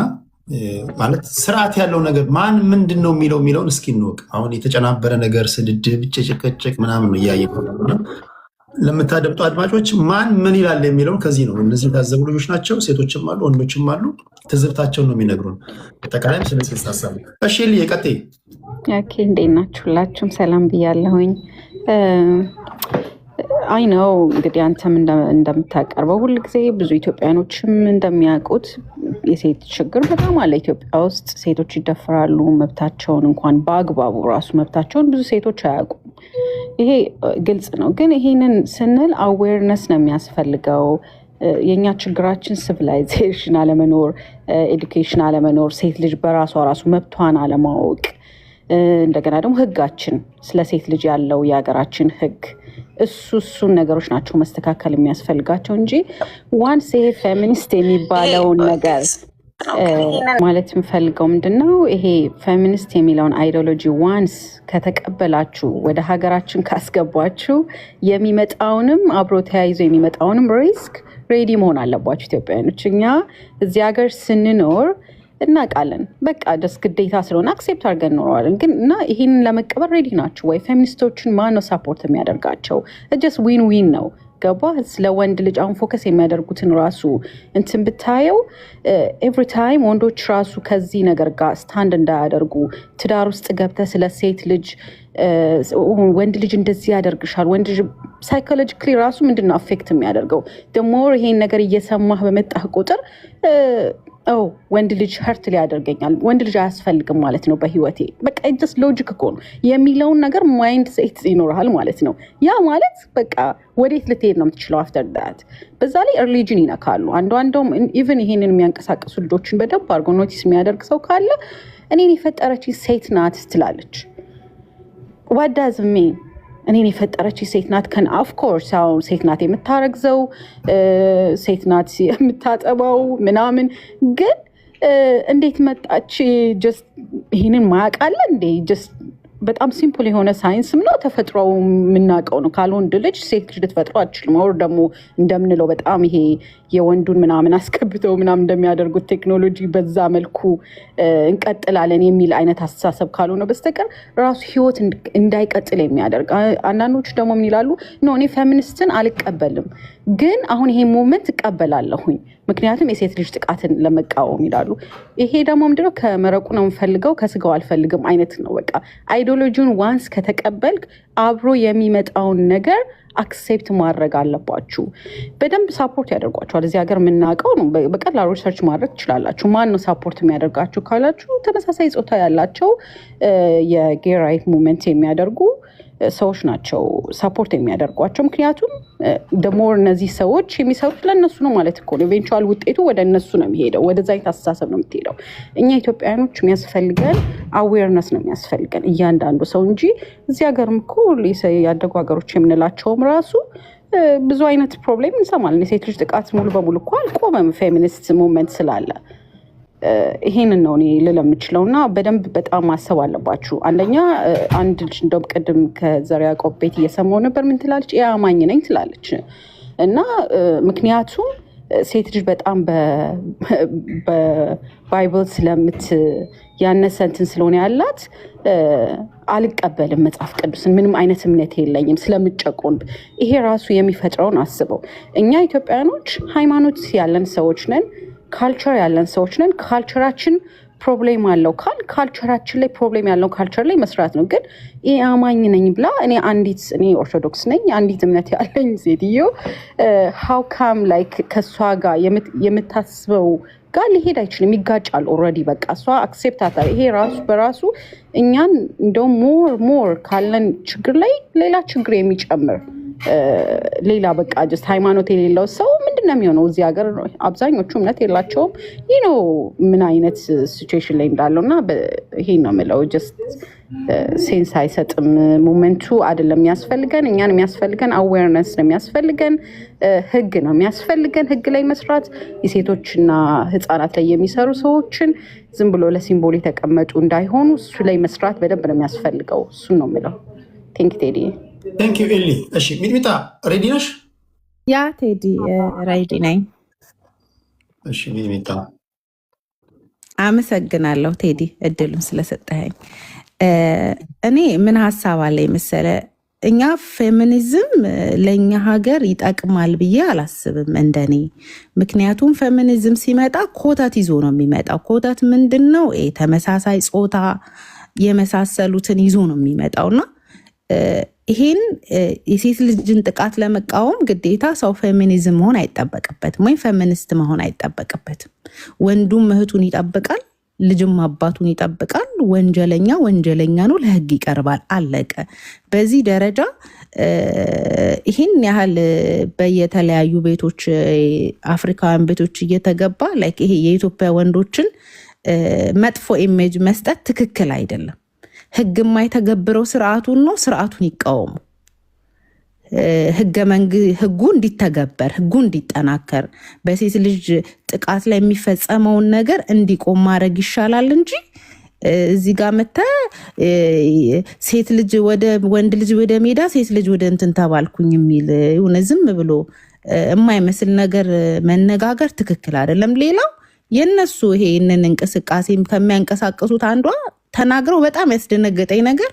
ማለት ስርዓት ያለው ነገር ማን ምንድን ነው የሚለውን እስኪ እንወቅ። አሁን የተጨናበረ ነገር ስድድብ፣ ጭቅጭቅ ምናምን ነው እያየ ለምታደምጡ አድማጮች ማን ምን ይላል የሚለውን ከዚህ ነው። እነዚህ የታዘቡ ልጆች ናቸው፣ ሴቶችም አሉ ወንዶችም አሉ። ትዝብታቸውን ነው የሚነግሩን። አጠቃላይም ስለዚህ ሀሳብ። እሺ ቀጥይ። ኦኬ እንዴት ናችሁ? ሁላችሁም ሰላም ብያለሁኝ። አይ ነው እንግዲህ አንተም እንደምታቀርበው ሁል ጊዜ ብዙ ኢትዮጵያኖችም እንደሚያውቁት የሴት ችግር በጣም አለ ኢትዮጵያ ውስጥ። ሴቶች ይደፈራሉ፣ መብታቸውን እንኳን በአግባቡ ራሱ መብታቸውን ብዙ ሴቶች አያውቁም። ይሄ ግልጽ ነው። ግን ይሄንን ስንል አዌርነስ ነው የሚያስፈልገው። የኛ ችግራችን ሲቪላይዜሽን አለመኖር፣ ኤዱኬሽን አለመኖር፣ ሴት ልጅ በራሷ ራሱ መብቷን አለማወቅ፣ እንደገና ደግሞ ህጋችን ስለ ሴት ልጅ ያለው የሀገራችን ህግ እሱን ነገሮች ናቸው መስተካከል የሚያስፈልጋቸው እንጂ ዋንስ ይሄ ፌሚኒስት የሚባለውን ነገር ማለት የምፈልገው ምንድነው ይሄ ፌሚኒስት የሚለውን አይዲዮሎጂ ዋንስ ከተቀበላችሁ ወደ ሀገራችን ካስገባችሁ የሚመጣውንም አብሮ ተያይዞ የሚመጣውንም ሪስክ ሬዲ መሆን አለባችሁ ኢትዮጵያውያኖች። እኛ እዚህ ሀገር ስንኖር እናውቃለን። በቃ ደስ ግዴታ ስለሆነ አክሴፕት አድርገን እንኖረዋለን። ግን እና ይህንን ለመቀበል ሬዲ ናቸው ወይ? ፌሚኒስቶችን ማን ነው ሳፖርት የሚያደርጋቸው? ጀስት ዊን ዊን ነው። ገባ? ስለ ወንድ ልጅ አሁን ፎከስ የሚያደርጉትን ራሱ እንትን ብታየው ኤቭሪ ታይም ወንዶች ራሱ ከዚህ ነገር ጋር ስታንድ እንዳያደርጉ ትዳር ውስጥ ገብተህ ስለ ሴት ልጅ ወንድ ልጅ እንደዚህ ያደርግሻል፣ ወንድ ልጅ ሳይኮሎጂካሊ ራሱ ምንድነው አፌክት የሚያደርገው ደሞር ይሄን ነገር እየሰማህ በመጣህ ቁጥር ወንድ ልጅ ሀርት ሊያደርገኛል፣ ወንድ ልጅ አያስፈልግም ማለት ነው በህይወቴ። በቃ ጀስት ሎጂክ እኮ ነው የሚለውን ነገር ማይንድ ሴት ይኖርሃል ማለት ነው። ያ ማለት በቃ ወዴት ልትሄድ ነው የምትችለው አፍተር ዳት። በዛ ላይ ሪሊጅን ይነካሉ። አንዷም ኢቨን ይሄንን የሚያንቀሳቀሱ ልጆችን በደንብ አድርጎ ኖቲስ የሚያደርግ ሰው ካለ እኔን የፈጠረች ሴት ናት ትላለች። what does it mean? እኔን የፈጠረች ሴት ናት ከን ኦፍኮርስ ያው ሴት ናት የምታረግዘው፣ ሴት ናት የምታጠባው ምናምን። ግን እንዴት መጣች? ጀስት ይሄንን ማያውቃለ እንዴ? ጀስት በጣም ሲምፕል የሆነ ሳይንስም ነው፣ ተፈጥሮው የምናውቀው ነው። ካልወንድ ልጅ ሴት ልጅ ልትፈጥረው አትችልም። ወር ደግሞ እንደምንለው በጣም ይሄ የወንዱን ምናምን አስገብተው ምናምን እንደሚያደርጉት ቴክኖሎጂ በዛ መልኩ እንቀጥላለን የሚል አይነት አስተሳሰብ ካልሆነ በስተቀር ራሱ ህይወት እንዳይቀጥል የሚያደርግ። አንዳንዶቹ ደግሞ ምን ይላሉ? ኖ እኔ ፌሚኒስትን አልቀበልም፣ ግን አሁን ይሄ ሞመንት እቀበላለሁኝ ምክንያቱም የሴት ልጅ ጥቃትን ለመቃወም ይላሉ። ይሄ ደግሞ ምንድነው ከመረቁ ነው የምፈልገው ከስጋው አልፈልግም አይነት ነው። በቃ አይዲዮሎጂውን ዋንስ ከተቀበልክ አብሮ የሚመጣውን ነገር አክሴፕት ማድረግ አለባችሁ። በደንብ ሳፖርት ያደርጓችኋል። እዚህ ሀገር የምናውቀው ነው። በቀላሉ ሪሰርች ማድረግ ትችላላችሁ። ማን ነው ሳፖርት የሚያደርጋችሁ ካላችሁ ተመሳሳይ ጾታ ያላቸው የጌ ራይት ሙቭመንት የሚያደርጉ ሰዎች ናቸው ሳፖርት የሚያደርጓቸው። ምክንያቱም ደሞር እነዚህ ሰዎች የሚሰሩት ለእነሱ ነው ማለት እኮ ነው። ኢቬንቹዋል ውጤቱ ወደ እነሱ ነው የሚሄደው። ወደዛ አስተሳሰብ ነው የምትሄደው። እኛ ኢትዮጵያውያኖች የሚያስፈልገን አዌርነስ ነው የሚያስፈልገን እያንዳንዱ ሰው እንጂ እዚህ ሀገርም እኮ ያደጉ ሀገሮች የምንላቸውም ራሱ ብዙ አይነት ፕሮብሌም እንሰማለን። የሴት ልጅ ጥቃት ሙሉ በሙሉ እኮ አልቆመም ፌሚኒስት ሙቭመንት ስላለ። ይሄንን ነው እኔ ልል የምችለው እና በደንብ በጣም ማሰብ አለባችሁ። አንደኛ አንድ ልጅ እንደውም ቅድም ከዘር ያዕቆብ ቤት እየሰማሁ ነበር። ምን ትላለች? አማኝ ነኝ ትላለች። እና ምክንያቱም ሴት ልጅ በጣም በባይብል ያነሰ እንትን ስለሆነ ያላት አልቀበልም መጽሐፍ ቅዱስን ምንም አይነት እምነት የለኝም ስለምጨቆን። ይሄ ራሱ የሚፈጥረውን አስበው። እኛ ኢትዮጵያውያኖች ሃይማኖት ያለን ሰዎች ነን፣ ካልቸር ያለን ሰዎች ነን። ካልቸራችን ፕሮብሌም አለው ካልቸራችን ላይ ፕሮብሌም ያለው ካልቸር ላይ መስራት ነው። ግን ይሄ አማኝ ነኝ ብላ እኔ ኦርቶዶክስ ነኝ አንዲት እምነት ያለኝ ሴትዮ ሃው ካም ላይክ ከሷ ጋር የምታስበው ጋር ሊሄድ አይችልም። ይጋጫል። ኦልሬዲ በቃ እሷ አክሴፕት አታል። ይሄ ራሱ በራሱ እኛን እንደውም ሞር ካለን ችግር ላይ ሌላ ችግር የሚጨምር ሌላ በቃ ጀስት ሃይማኖት የሌለው ሰው ምንድነው የሚሆነው? እዚህ ሀገር አብዛኞቹ እምነት የላቸውም። ይህ ነው ምን አይነት ሲቹዌሽን ላይ እንዳለው እና ይሄን ነው የምለው። ጀስት ሴንስ አይሰጥም። ሞመንቱ አይደለም የሚያስፈልገን። እኛን የሚያስፈልገን አዌርነስ ነው የሚያስፈልገን። ህግ ነው የሚያስፈልገን። ህግ ላይ መስራት የሴቶችና ህፃናት ላይ የሚሰሩ ሰዎችን ዝም ብሎ ለሲምቦል የተቀመጡ እንዳይሆኑ እሱ ላይ መስራት በደንብ ነው የሚያስፈልገው። እሱን ነው የምለው። ቴንክ ቴዲ። ቴንክ ዩ ኤሊ። እሺ ሚጥሚጣ ሬዲ ነሽ? ያ ቴዲ ሬዲ ነኝ። እሺ ሚጥሚጣ አመሰግናለሁ ቴዲ እድሉን ስለሰጠኸኝ። እኔ ምን ሀሳብ አለኝ መሰለ፣ እኛ ፌሚኒዝም ለእኛ ሀገር ይጠቅማል ብዬ አላስብም እንደኔ። ምክንያቱም ፌሚኒዝም ሲመጣ ኮተት ይዞ ነው የሚመጣው። ኮተት ምንድን ነው? ተመሳሳይ ጾታ የመሳሰሉትን ይዞ ነው የሚመጣውና ይሄን የሴት ልጅን ጥቃት ለመቃወም ግዴታ ሰው ፌሚኒዝም መሆን አይጠበቅበትም፣ ወይም ፌሚኒስት መሆን አይጠበቅበትም። ወንዱም እህቱን ይጠብቃል፣ ልጅም አባቱን ይጠብቃል። ወንጀለኛ ወንጀለኛ ነው፣ ለህግ ይቀርባል፣ አለቀ። በዚህ ደረጃ ይህን ያህል በየተለያዩ ቤቶች አፍሪካውያን ቤቶች እየተገባ ላይክ ይሄ የኢትዮጵያ ወንዶችን መጥፎ ኢሜጅ መስጠት ትክክል አይደለም። ህግ የማይተገብረው ስርዓቱን ነው፣ ስርዓቱን ይቃወሙ። ህጉ እንዲተገበር፣ ህጉ እንዲጠናከር፣ በሴት ልጅ ጥቃት ላይ የሚፈጸመውን ነገር እንዲቆም ማድረግ ይሻላል እንጂ እዚህ ጋር መተ ሴት ልጅ ወንድ ልጅ ወደ ሜዳ ሴት ልጅ ወደ እንትን ተባልኩኝ የሚል የሆነ ዝም ብሎ የማይመስል ነገር መነጋገር ትክክል አይደለም። ሌላው የነሱ ይሄንን እንቅስቃሴ ከሚያንቀሳቀሱት አንዷ ተናግረው በጣም ያስደነገጠኝ ነገር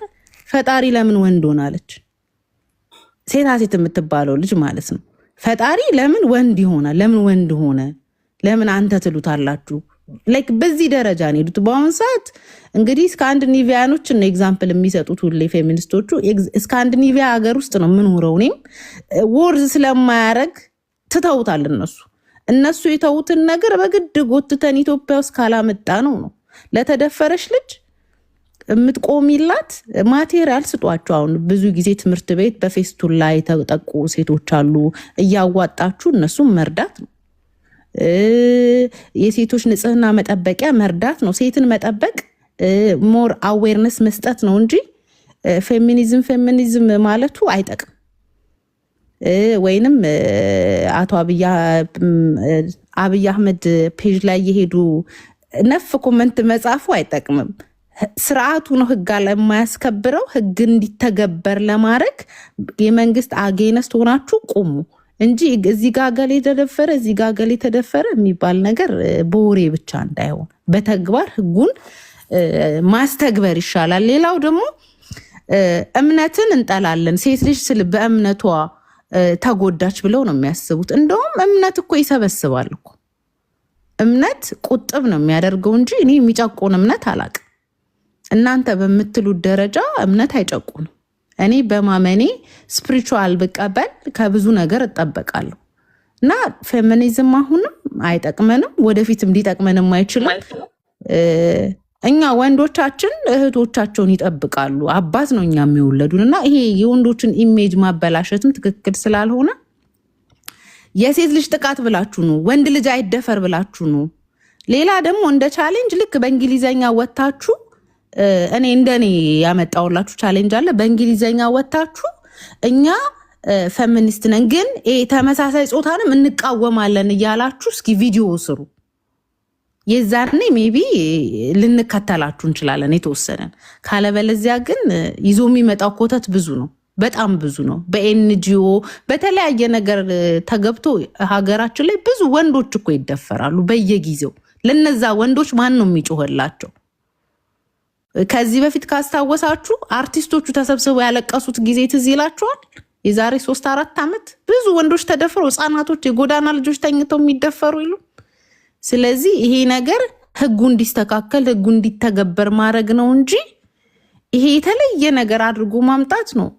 ፈጣሪ ለምን ወንድ ሆናለች? ሴታ ሴት የምትባለው ልጅ ማለት ነው። ፈጣሪ ለምን ወንድ ይሆናል? ለምን ወንድ ሆነ? ለምን አንተ ትሉታላችሁ? ላይክ በዚህ ደረጃ ነው ሄዱት። በአሁን ሰዓት እንግዲህ ስካንዲኔቪያኖች ነው ኤግዛምፕል የሚሰጡት ሁሌ ፌሚኒስቶቹ። ስካንዲኔቪያ ሀገር ውስጥ ነው የምንኖረው። እኔም ወርዝ ስለማያረግ ትተውታል። እነሱ የተዉትን ነገር በግድ ጎትተን ኢትዮጵያ ውስጥ ካላመጣ ነው። ለተደፈረች ልጅ የምትቆሚላት ማቴሪያል ስጧቸው። አሁን ብዙ ጊዜ ትምህርት ቤት በፌስቱላ የተጠቁ ሴቶች አሉ። እያዋጣችሁ እነሱም መርዳት ነው። የሴቶች ንጽህና መጠበቂያ መርዳት ነው። ሴትን መጠበቅ ሞር አዌርነስ መስጠት ነው እንጂ ፌሚኒዝም ማለቱ አይጠቅም። ወይንም አቶ አብይ አህመድ ፔጅ ላይ የሄዱ ነፍ ኮመንት መጻፉ አይጠቅምም። ስርዓቱ ነው ህግ ለማያስከብረው። ህግ እንዲተገበር ለማድረግ የመንግስት አጌነስት ሆናችሁ ቁሙ እንጂ እዚህ ጋር ገሌ ተደፈረ እዚህ ጋር ገሌ ተደፈረ የሚባል ነገር በወሬ ብቻ እንዳይሆን በተግባር ህጉን ማስተግበር ይሻላል። ሌላው ደግሞ እምነትን እንጠላለን። ሴት ልጅ በእምነቷ ተጎዳች ብለው ነው የሚያስቡት። እንደውም እምነት እኮ ይሰበስባል እኮ። እምነት ቁጥብ ነው የሚያደርገው እንጂ እኔ የሚጨቁን እምነት አላቅም። እናንተ በምትሉት ደረጃ እምነት አይጨቁንም። እኔ በማመኔ ስፒሪቹዋል ብቀበል ከብዙ ነገር እጠበቃለሁ እና ፌሚኒዝም አሁንም አይጠቅመንም፣ ወደፊትም ሊጠቅመንም አይችልም። እኛ ወንዶቻችን እህቶቻቸውን ይጠብቃሉ። አባት ነው እኛ የሚወለዱን እና ይሄ የወንዶችን ኢሜጅ ማበላሸትም ትክክል ስላልሆነ የሴት ልጅ ጥቃት ብላችሁ ነው፣ ወንድ ልጅ አይደፈር ብላችሁ ነው። ሌላ ደግሞ እንደ ቻሌንጅ ልክ በእንግሊዘኛ ወታችሁ እኔ እንደኔ ያመጣውላችሁ ቻሌንጅ አለ። በእንግሊዘኛ ወታችሁ እኛ ፌሚኒስት ነን ግን ተመሳሳይ ጾታንም እንቃወማለን እያላችሁ እስኪ ቪዲዮ ስሩ። የዛኔ ሜቢ ልንከተላችሁ እንችላለን የተወሰነን። ካለበለዚያ ግን ይዞ የሚመጣው ኮተት ብዙ ነው፣ በጣም ብዙ ነው። በኤንጂኦ በተለያየ ነገር ተገብቶ ሀገራችን ላይ ብዙ ወንዶች እኮ ይደፈራሉ በየጊዜው። ለነዛ ወንዶች ማን ነው የሚጮህላቸው? ከዚህ በፊት ካስታወሳችሁ አርቲስቶቹ ተሰብስበው ያለቀሱት ጊዜ ትዝ ይላችኋል? የዛሬ 3-4 ዓመት ብዙ ወንዶች ተደፍረው፣ ህፃናቶች፣ የጎዳና ልጆች ተኝተው የሚደፈሩ ይሉ። ስለዚህ ይሄ ነገር ህጉ እንዲስተካከል ህጉ እንዲተገበር ማድረግ ነው እንጂ ይሄ የተለየ ነገር አድርጎ ማምጣት ነው።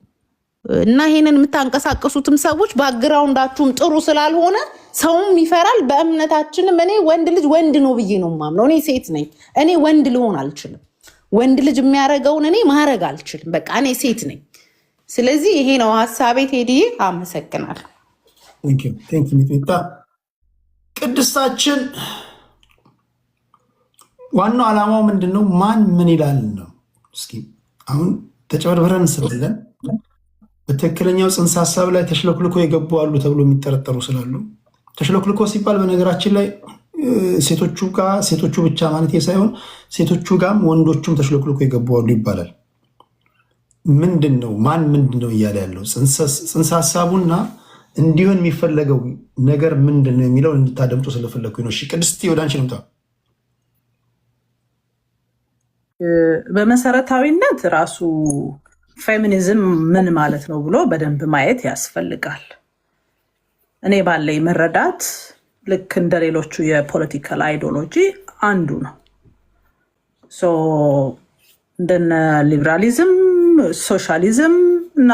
እና ይሄንን የምታንቀሳቀሱትም ሰዎች ባክግራውንዳችሁም ጥሩ ስላልሆነ ሰውም ይፈራል። በእምነታችንም እኔ ወንድ ልጅ ወንድ ነው ብዬ ነው የማምነው። እኔ ሴት ነኝ፣ እኔ ወንድ ልሆን አልችልም። ወንድ ልጅ የሚያደርገውን እኔ ማድረግ አልችልም። በቃ እኔ ሴት ነኝ። ስለዚህ ይሄ ነው ሀሳቤ። ቴዲዬ አመሰግናለሁ። ሚጥሚጣ ቅድስታችን ዋናው ዓላማው ምንድን ነው? ማን ምን ይላል ነው። እስኪ አሁን ተጨበርበረን ስላለን በትክክለኛው ጽንሰ ሀሳብ ላይ ተሽለክልኮ የገቡ አሉ ተብሎ የሚጠረጠሩ ስላሉ፣ ተሽለክልኮ ሲባል በነገራችን ላይ ሴቶቹ ብቻ ማለት ሳይሆን ሴቶቹ ጋም ወንዶቹም ተሽለክልኮ የገቡ አሉ ይባላል። ምንድን ነው ማን ምንድን ነው እያለ ያለው ጽንሰ ሀሳቡና እንዲሆን የሚፈለገው ነገር ምንድን ነው የሚለው እንድታደምጡ ስለፈለግኩ ነው። እሺ ቅድስት ወደ አንቺ ልምጣ። በመሰረታዊነት ራሱ ፌሚኒዝም ምን ማለት ነው ብሎ በደንብ ማየት ያስፈልጋል። እኔ ባለኝ መረዳት ልክ እንደ ሌሎቹ የፖለቲካል አይዲዮሎጂ አንዱ ነው። እንደነ ሊበራሊዝም፣ ሶሻሊዝም እና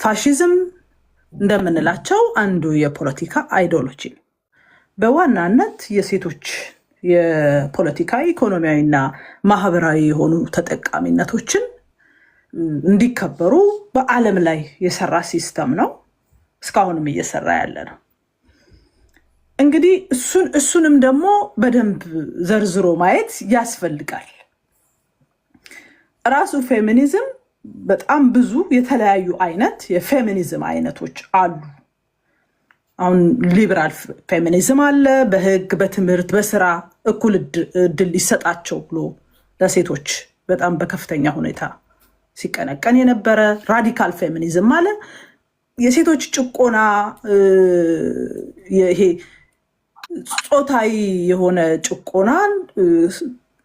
ፋሺዝም እንደምንላቸው አንዱ የፖለቲካ አይዲዮሎጂ ነው። በዋናነት የሴቶች የፖለቲካ ኢኮኖሚያዊና ማህበራዊ የሆኑ ተጠቃሚነቶችን እንዲከበሩ በዓለም ላይ የሰራ ሲስተም ነው። እስካሁንም እየሰራ ያለ ነው። እንግዲህ እሱንም ደግሞ በደንብ ዘርዝሮ ማየት ያስፈልጋል። ራሱ ፌሚኒዝም በጣም ብዙ የተለያዩ አይነት የፌሚኒዝም አይነቶች አሉ። አሁን ሊበራል ፌሚኒዝም አለ። በህግ፣ በትምህርት፣ በስራ እኩል እድል ይሰጣቸው ብሎ ለሴቶች በጣም በከፍተኛ ሁኔታ ሲቀነቀን የነበረ ራዲካል ፌሚኒዝም አለ። የሴቶች ጭቆና ይሄ ጾታዊ የሆነ ጭቆናን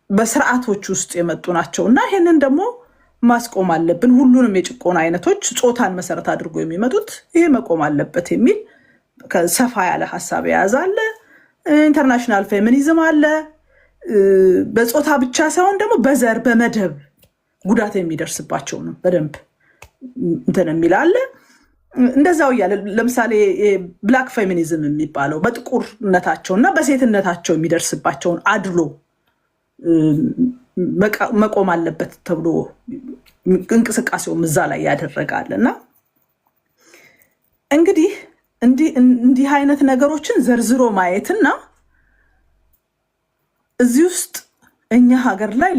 በስርዓቶች ውስጥ የመጡ ናቸው እና ይሄንን ደግሞ ማስቆም አለብን። ሁሉንም የጭቆና አይነቶች ጾታን መሰረት አድርጎ የሚመጡት ይሄ መቆም አለበት የሚል ሰፋ ያለ ሀሳብ የያዘ አለ። ኢንተርናሽናል ፌሚኒዝም አለ። በጾታ ብቻ ሳይሆን ደግሞ በዘር በመደብ ጉዳት የሚደርስባቸው ነው በደንብ እንትን የሚል አለ። እንደዛው እያለ ለምሳሌ ብላክ ፌሚኒዝም የሚባለው በጥቁርነታቸው እና በሴትነታቸው የሚደርስባቸውን አድሎ መቆም አለበት ተብሎ እንቅስቃሴውም እዛ ላይ ያደረጋል እና እንግዲህ እንዲህ አይነት ነገሮችን ዘርዝሮ ማየትና እዚህ ውስጥ እኛ ሀገር ላይ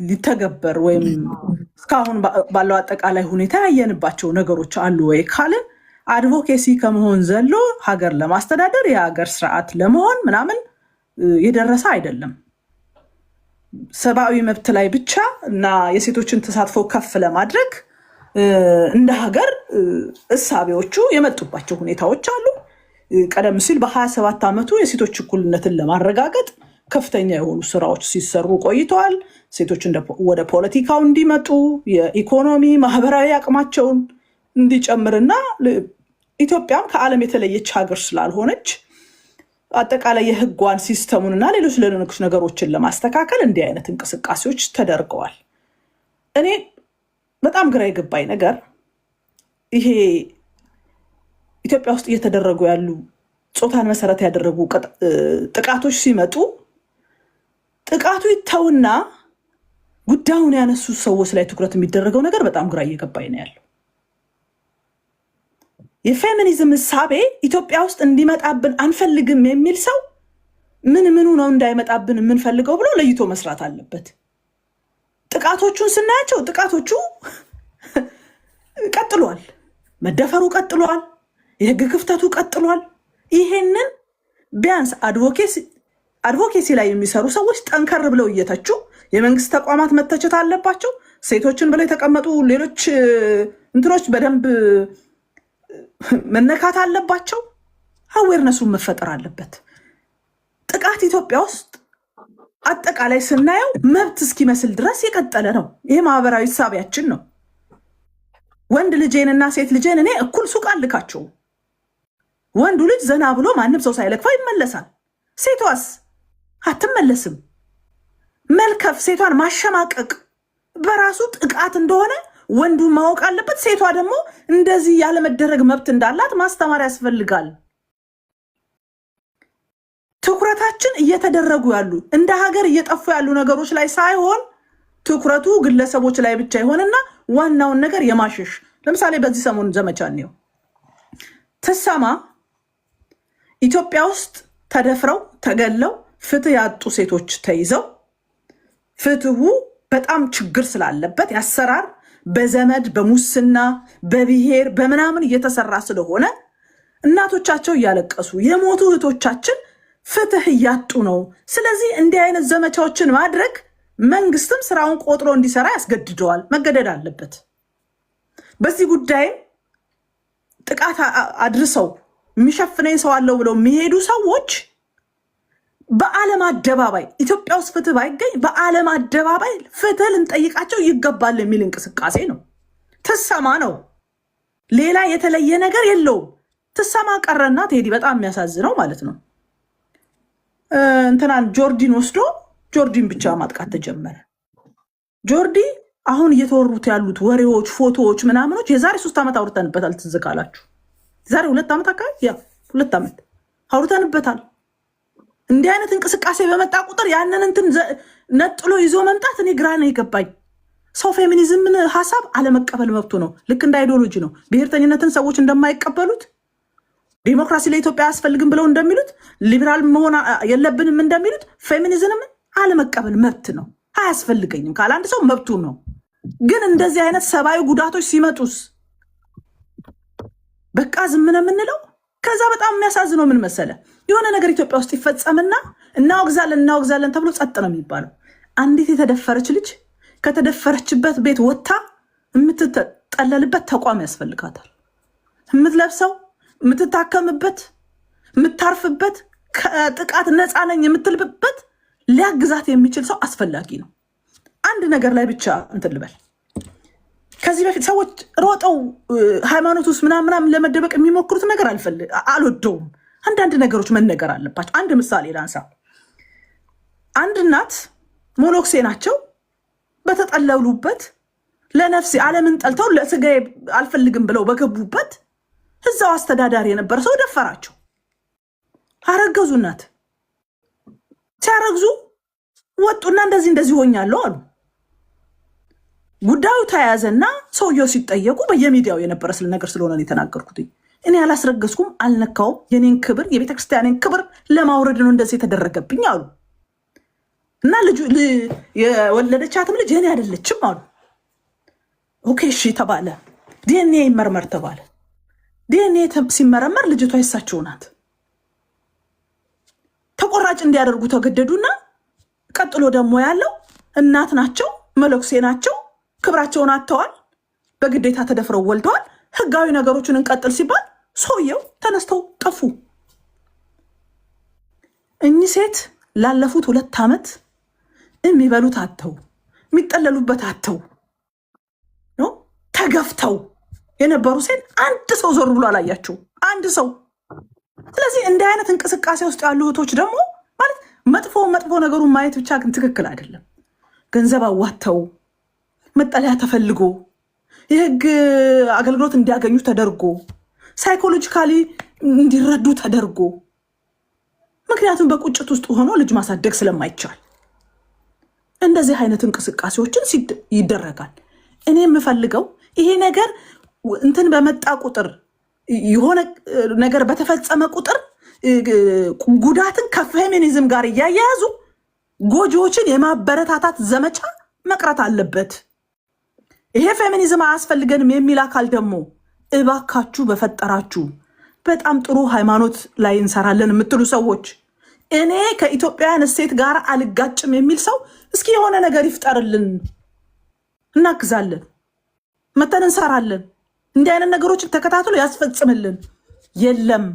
ሊተገበር ወይም እስካሁን ባለው አጠቃላይ ሁኔታ ያየንባቸው ነገሮች አሉ ወይ ካልን አድቮኬሲ ከመሆን ዘሎ ሀገር ለማስተዳደር የሀገር ስርዓት ለመሆን ምናምን የደረሰ አይደለም። ሰብአዊ መብት ላይ ብቻ እና የሴቶችን ተሳትፎ ከፍ ለማድረግ እንደ ሀገር እሳቤዎቹ የመጡባቸው ሁኔታዎች አሉ። ቀደም ሲል በ27 ዓመቱ የሴቶች እኩልነትን ለማረጋገጥ ከፍተኛ የሆኑ ስራዎች ሲሰሩ ቆይተዋል። ሴቶች ወደ ፖለቲካው እንዲመጡ የኢኮኖሚ ማህበራዊ አቅማቸውን እንዲጨምርና ኢትዮጵያም ከዓለም የተለየች ሀገር ስላልሆነች አጠቃላይ የህጓን ሲስተሙንና ሌሎች ነገሮችን ለማስተካከል እንዲህ አይነት እንቅስቃሴዎች ተደርገዋል። እኔ በጣም ግራ የገባኝ ነገር ይሄ ኢትዮጵያ ውስጥ እየተደረጉ ያሉ ጾታን መሰረት ያደረጉ ጥቃቶች ሲመጡ ጥቃቱ ይተውና ጉዳዩን ያነሱ ሰዎች ላይ ትኩረት የሚደረገው ነገር በጣም ግራ እየገባኝ ነው ያለው። የፌሚኒዝም እሳቤ ኢትዮጵያ ውስጥ እንዲመጣብን አንፈልግም የሚል ሰው ምኑ ነው እንዳይመጣብን የምንፈልገው ብሎ ለይቶ መስራት አለበት። ጥቃቶቹን ስናያቸው ጥቃቶቹ ቀጥሏል፣ መደፈሩ ቀጥሏል፣ የህግ ክፍተቱ ቀጥሏል። ይሄንን ቢያንስ አድቮኬሲ ላይ የሚሰሩ ሰዎች ጠንከር ብለው እየተቹ የመንግስት ተቋማት መተቸት አለባቸው። ሴቶችን ብለው የተቀመጡ ሌሎች እንትኖች በደንብ መነካት አለባቸው። አዌርነሱን መፈጠር አለበት። ጥቃት ኢትዮጵያ ውስጥ አጠቃላይ ስናየው መብት እስኪመስል ድረስ የቀጠለ ነው። ይሄ ማህበራዊ ሳቢያችን ነው። ወንድ ልጄንና ሴት ልጄን እኔ እኩል ሱቅ አልካቸው። ወንዱ ልጅ ዘና ብሎ ማንም ሰው ሳይለክፋው ይመለሳል። ሴቷስ አትመለስም። መልከፍ፣ ሴቷን ማሸማቀቅ በራሱ ጥቃት እንደሆነ ወንዱ ማወቅ አለበት። ሴቷ ደግሞ እንደዚህ ያለመደረግ መብት እንዳላት ማስተማር ያስፈልጋል። ትኩረታችን እየተደረጉ ያሉ እንደ ሀገር እየጠፉ ያሉ ነገሮች ላይ ሳይሆን ትኩረቱ ግለሰቦች ላይ ብቻ ይሆንና ዋናውን ነገር የማሸሽ ለምሳሌ በዚህ ሰሞን ዘመቻ ነው ተሰማ ኢትዮጵያ ውስጥ ተደፍረው ተገለው ፍትህ ያጡ ሴቶች ተይዘው ፍትሁ በጣም ችግር ስላለበት ያሰራር በዘመድ በሙስና በብሔር በምናምን እየተሰራ ስለሆነ እናቶቻቸው እያለቀሱ የሞቱ እህቶቻችን ፍትህ እያጡ ነው። ስለዚህ እንዲህ አይነት ዘመቻዎችን ማድረግ መንግስትም ስራውን ቆጥሮ እንዲሰራ ያስገድደዋል፣ መገደድ አለበት። በዚህ ጉዳይ ጥቃት አድርሰው የሚሸፍነኝ ሰው አለው ብለው የሚሄዱ ሰዎች በዓለም አደባባይ ኢትዮጵያ ውስጥ ፍትህ ባይገኝ በዓለም አደባባይ ፍትህ ልንጠይቃቸው ይገባል የሚል እንቅስቃሴ ነው። ትሰማ ነው፣ ሌላ የተለየ ነገር የለውም። ትሰማ ቀረና ቴዲ በጣም የሚያሳዝነው ማለት ነው እንትናን ጆርዲን ወስዶ ጆርዲን ብቻ ማጥቃት ተጀመረ። ጆርዲ አሁን እየተወሩት ያሉት ወሬዎች፣ ፎቶዎች፣ ምናምኖች የዛሬ 3 ዓመት አውርተንበታል። ትዝ ካላችሁ ዛሬ 2 ዓመት አካባቢ 2 ዓመት አውርተንበታል። እንዲህ አይነት እንቅስቃሴ በመጣ ቁጥር ያንን እንትን ነጥሎ ይዞ መምጣት እኔ ግራ ነው የገባኝ። ሰው ፌሚኒዝምን ሀሳብ አለመቀበል መብቱ ነው። ልክ እንደ አይዲዮሎጂ ነው። ብሔርተኝነትን ሰዎች እንደማይቀበሉት ዲሞክራሲ ለኢትዮጵያ አያስፈልግም ብለው እንደሚሉት ሊበራል መሆን የለብንም እንደሚሉት ፌሚኒዝምን አለመቀበል መብት ነው። አያስፈልገኝም ካለ አንድ ሰው መብቱ ነው። ግን እንደዚህ አይነት ሰብአዊ ጉዳቶች ሲመጡስ በቃ ዝም ነው የምንለው? ከዛ በጣም የሚያሳዝነው ምን መሰለ፣ የሆነ ነገር ኢትዮጵያ ውስጥ ይፈጸምና እናወግዛለን ተብሎ ጸጥ ነው የሚባለው። አንዲት የተደፈረች ልጅ ከተደፈረችበት ቤት ወጥታ የምትጠለልበት ተቋም ያስፈልጋታል። የምትለብሰው፣ የምትታከምበት፣ የምታርፍበት፣ ከጥቃት ነፃ ነኝ የምትልበት ሊያግዛት የሚችል ሰው አስፈላጊ ነው። አንድ ነገር ላይ ብቻ እንትን ልበል። ከዚህ በፊት ሰዎች ሮጠው ሃይማኖት ውስጥ ምናምን ለመደበቅ የሚሞክሩት ነገር አልወደውም። አንዳንድ ነገሮች መነገር አለባቸው። አንድ ምሳሌ ላንሳ። አንድ እናት ሞኖክሴ ናቸው። በተጠለሉበት ለነፍሴ ዓለምን ጠልተው ለስጋዬ አልፈልግም ብለው በገቡበት እዛው አስተዳዳሪ የነበረ ሰው ደፈራቸው። አረገዙ። እናት ሲያረግዙ ወጡና እንደዚህ ሆኛለሁ አሉ። ጉዳዩ ተያያዘና ሰውየው ሲጠየቁ በየሚዲያው የነበረ ነገር ስለሆነ የተናገርኩት እኔ አላስረገዝኩም፣ አልነካውም፣ የኔን ክብር የቤተክርስቲያንን ክብር ለማውረድ ነው እንደዚህ የተደረገብኝ አሉ። እና የወለደቻትም ልጅ የኔ አይደለችም አሉ። ኦኬ እሺ ተባለ። ዲኤንኤ ይመርመር ተባለ። ዲኤንኤ ሲመረመር ልጅቷ የሳቸው ናት። ተቆራጭ እንዲያደርጉ ተገደዱና ቀጥሎ ደግሞ ያለው እናት ናቸው፣ መለኩሴ ናቸው፣ ክብራቸውን አጥተዋል፣ በግዴታ ተደፍረው ወልደዋል። ህጋዊ ነገሮችን እንቀጥል ሲባል ሰውየው ተነስተው ጠፉ። እኚህ ሴት ላለፉት 2 ዓመት የሚበሉት አጥተው የሚጠለሉበት አጥተው ነው ተገፍተው የነበሩ ሴት አንድ ሰው ዞር ብሎ አላያቸው፣ አንድ ሰው። ስለዚህ እንዲህ አይነት እንቅስቃሴ ውስጥ ያሉ እህቶች ደግሞ ማለት መጥፎ ነገሩን ማየት ብቻ ግን ትክክል አይደለም። ገንዘብ አዋተው መጠለያ ተፈልጎ የህግ አገልግሎት እንዲያገኙ ተደርጎ ሳይኮሎጂካሊ እንዲረዱ ተደርጎ፣ ምክንያቱም በቁጭት ውስጥ ሆኖ ልጅ ማሳደግ ስለማይቻል እንደዚህ አይነት እንቅስቃሴዎችን ይደረጋል። እኔ የምፈልገው ይሄ ነገር እንትን በመጣ ቁጥር የሆነ ነገር በተፈጸመ ቁጥር ጉዳትን ከፌሚኒዝም ጋር እያያያዙ ጎጂዎችን የማበረታታት ዘመቻ መቅረት አለበት። ይሄ ፌሚኒዝም አያስፈልገንም የሚል አካል ደግሞ እባካችሁ በፈጠራችሁ በጣም ጥሩ ሃይማኖት ላይ እንሰራለን የምትሉ ሰዎች፣ እኔ ከኢትዮጵያውያን እሴት ጋር አልጋጭም የሚል ሰው እስኪ የሆነ ነገር ይፍጠርልን፣ እናግዛለን፣ መተን እንሰራለን፣ እንዲህ አይነት ነገሮችን ተከታትሎ ያስፈጽምልን። የለም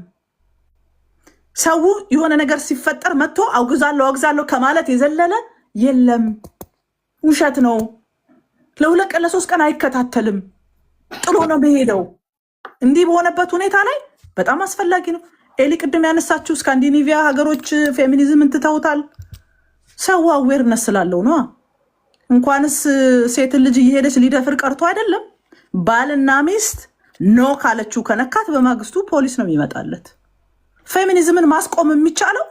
ሰው የሆነ ነገር ሲፈጠር መጥቶ አውግዛለሁ ከማለት የዘለለ የለም። ውሸት ነው። ለ2 ቀን ለ3 ቀን አይከታተልም፣ ጥሎ ነው መሄደው። እንዲህ በሆነበት ሁኔታ ላይ በጣም አስፈላጊ ነው። ኤሊ ቅድም ያነሳችው ስካንዲኔቪያ ሀገሮች ፌሚኒዝም እንትተውታል። ሰው አዌርነስ ስላለው ነው። እንኳንስ ሴትን ልጅ እየሄደች ሊደፍር ቀርቶ አይደለም፣ ባልና ሚስት ኖ ካለችው ከነካት በማግስቱ ፖሊስ ነው የሚመጣለት። ፌሚኒዝምን ማስቆም የሚቻለው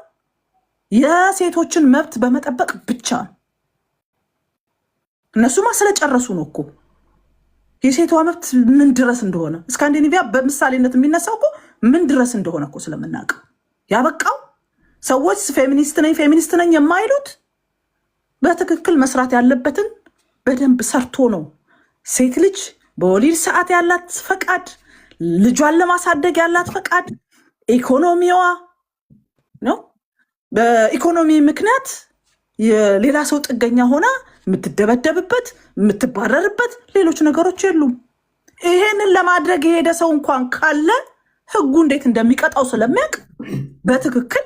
የሴቶችን መብት በመጠበቅ ብቻ ነው። እነሱማ ስለጨረሱ ነው እኮ የሴቷ መብት ምን ድረስ እንደሆነ ስካንዲኔቪያ በምሳሌነት የሚነሳው እኮ ምን ድረስ እንደሆነ እኮ ስለምናውቀው ያበቃው ሰዎች ፌሚኒስት ነኝ የማይሉት በትክክል መስራት ያለበትን በደንብ ሰርቶ ነው። ሴት ልጅ በወሊድ ሰዓት ያላት ፈቃድ፣ ልጇን ለማሳደግ ያላት ፈቃድ፣ ኢኮኖሚዋ ነው። በኢኮኖሚ ምክንያት የሌላ ሰው ጥገኛ ሆና የምትደበደብበት የምትባረርበት ሌሎች ነገሮች የሉም። ይሄንን ለማድረግ የሄደ ሰው እንኳን ካለ ህጉ እንዴት እንደሚቀጣው ስለሚያውቅ በትክክል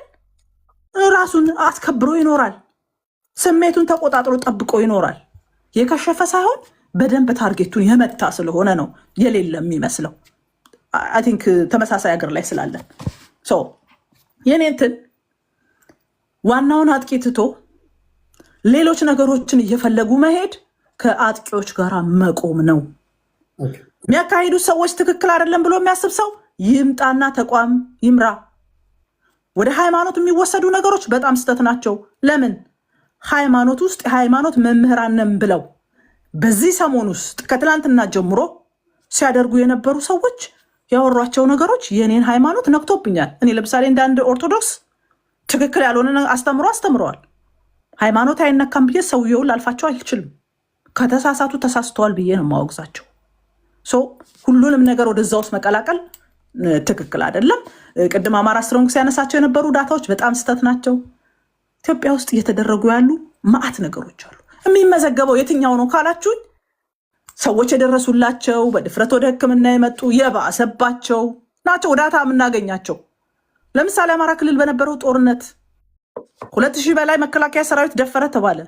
ራሱን አስከብሮ ይኖራል። ስሜቱን ተቆጣጥሮ ጠብቆ ይኖራል። የከሸፈ ሳይሆን በደንብ ታርጌቱን የመታ ስለሆነ ነው የሌለ የሚመስለው። አይ ቲንክ ተመሳሳይ ሀገር ላይ ስላለን የኔ እንትን ዋናውን አጥቂ ትቶ ሌሎች ነገሮችን እየፈለጉ መሄድ ከአጥቂዎች ጋር መቆም ነው። የሚያካሂዱት ሰዎች ትክክል አይደለም ብሎ የሚያስብ ሰው ይምጣና ተቋም ይምራ። ወደ ሃይማኖት የሚወሰዱ ነገሮች በጣም ስተት ናቸው። ለምን ሃይማኖት ውስጥ የሃይማኖት መምህራን ነን ብለው በዚህ ሰሞን ውስጥ ከትላንትና ጀምሮ ሲያደርጉ የነበሩ ሰዎች ያወሯቸው ነገሮች የኔን ሃይማኖት ነክቶብኛል። እኔ ለምሳሌ እንደ አንድ ኦርቶዶክስ ትክክል ያልሆነ አስተምረዋል። ሃይማኖት አይነካም ብዬ ሰውየውን ላልፋቸው አልችልም። ከተሳሳቱ ተሳስተዋል ብዬ ነው የማወግዛቸው። ሁሉንም ነገር ወደዛ ውስጥ መቀላቀል ትክክል አይደለም። ቅድም አማራ ስትሮንግ ሲያነሳቸው የነበሩ ዳታዎች በጣም ስተት ናቸው። ኢትዮጵያ ውስጥ እየተደረጉ ያሉ ማዕት ነገሮች አሉ። የሚመዘገበው የትኛው ነው ካላችሁኝ፣ ሰዎች የደረሱላቸው በድፍረት ወደ ሕክምና የመጡ የባሰባቸው ናቸው ዳታ የምናገኛቸው። ለምሳሌ አማራ ክልል በነበረው ጦርነት 2000 በላይ መከላከያ ሰራዊት ደፈረ ተባለ።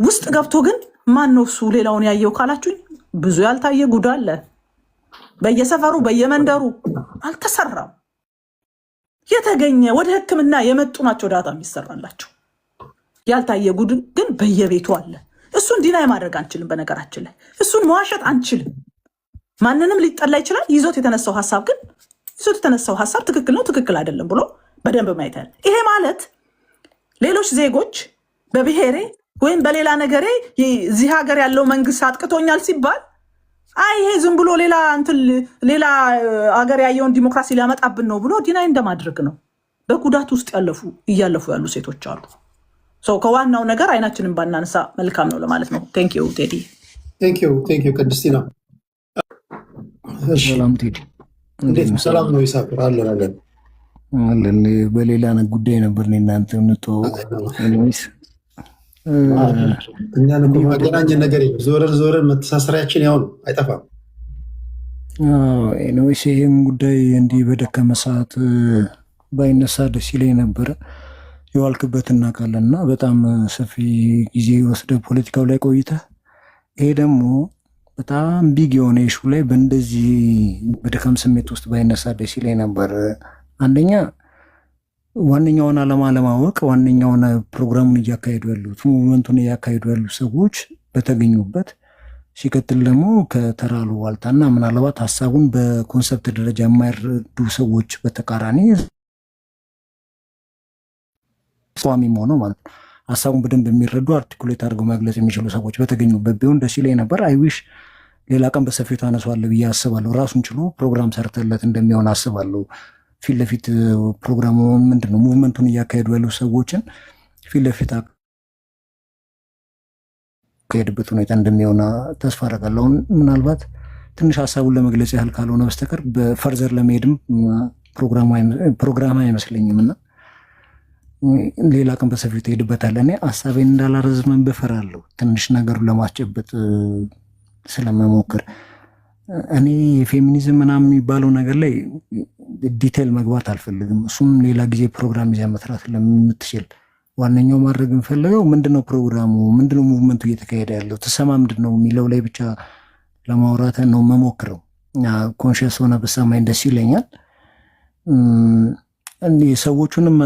ውስጥ ገብቶ ግን ማን ነው እሱ ሌላውን ያየው ካላችሁኝ፣ ብዙ ያልታየ ጉዳ አለ። በየሰፈሩ በየመንደሩ አልተሰራም። የተገኘ ወደ ሕክምና የመጡ ናቸው ዳታ የሚሰራላቸው። ያልታየ ጉድ ግን በየቤቱ አለ። እሱን ዲናይ ማድረግ አንችልም። በነገራችን ላይ እሱን መዋሸት አንችልም። ማንንም ሊጠላ ይችላል። ይዞት የተነሳው ሀሳብ ትክክል ነው ትክክል አይደለም ብሎ በደንብ ማይታል። ይሄ ማለት ሌሎች ዜጎች በብሔሬ ወይም በሌላ ነገሬ እዚህ ሀገር ያለው መንግስት አጥቅቶኛል ሲባል አይ ይሄ ዝም ብሎ ሌላ ሀገር ያየውን ዲሞክራሲ ሊያመጣብን ነው ብሎ ዲናይ እንደማድረግ ነው። በጉዳት ውስጥ እያለፉ ያሉ ሴቶች አሉ። ከዋናው ነገር አይናችንን ባናነሳ መልካም ነው ለማለት ነው። ቴንኪው ቴዲ። ቴንኪው ቅድስቲና። ሰላም ቴዲ። ሰላም ነው ይሳፍር አለን። በሌላ ጉዳይ ነበር እናንተ የምንተዋወቅ እኛን መገናኘን ነገር ዞረን መተሳሰሪያችን ያው ነው፣ አይጠፋም። ኤኒዌይስ ይህም ጉዳይ እንዲህ በደከመ ሰዓት ባይነሳ ደስ ይለኝ ነበረ። የዋልክበት እናውቃለን እና በጣም ሰፊ ጊዜ ወስደ ፖለቲካው ላይ ቆይተ ይሄ ደግሞ በጣም ቢግ የሆነ ኢሹ ላይ በእንደዚህ በድካም ስሜት ውስጥ ባይነሳ ደስ ይለኝ ነበር። አንደኛ ዋነኛውን ዓላማ ለማወቅ ዋነኛውን ፕሮግራሙን እያካሄዱ ያሉት ሙቭመንቱን እያካሄዱ ያሉ ሰዎች በተገኙበት፣ ሲቀጥል ደግሞ ከተራሉ ዋልታና ምናልባት ሀሳቡን በኮንሰፕት ደረጃ የማይረዱ ሰዎች በተቃራኒ ቋሚም ሆነው ማለት ነው ሀሳቡን በደንብ የሚረዱ አርቲኩሌት አድርገው መግለጽ የሚችሉ ሰዎች በተገኙበት ቢሆን ደስ ይለኝ ነበር። አይዊሽ ሌላ ቀን በሰፊው ታነሷለህ ብዬ አስባለሁ። ራሱን ችሎ ፕሮግራም ሰርተለት እንደሚሆን አስባለሁ። ፊት ለፊት ፕሮግራሙን ምንድን ነው ሙቭመንቱን እያካሄዱ ያሉ ሰዎችን ፊት ለፊት ከሄድበት ሁኔታ እንደሚሆን ተስፋ አደርጋለሁ። ምናልባት ትንሽ ሀሳቡን ለመግለጽ ያህል ካልሆነ በስተቀር በፈርዘር ለመሄድም ፕሮግራም አይመስለኝም እና ሌላ ቀን በሰፊው ትሄድበታለህ። እኔ ሀሳቤን እንዳላረዝመን ብፈራለሁ ትንሽ ነገሩን ለማስጨበጥ ስለመሞክር እኔ ፌሚኒዝም ምናምን የሚባለው ነገር ላይ ዲቴል መግባት አልፈልግም። እሱም ሌላ ጊዜ ፕሮግራም ይዛ መስራት ስለምትችል ዋነኛው ማድረግ የምፈልገው ምንድነው ፕሮግራሙ፣ ምንድነው ሙቭመንቱ እየተካሄደ ያለው ትሰማ ምንድነው የሚለው ላይ ብቻ ለማውራት ነው መሞክረው። ኮንሽስ ሆነ በሰማኝ ደስ ይለኛል። ሰዎቹንም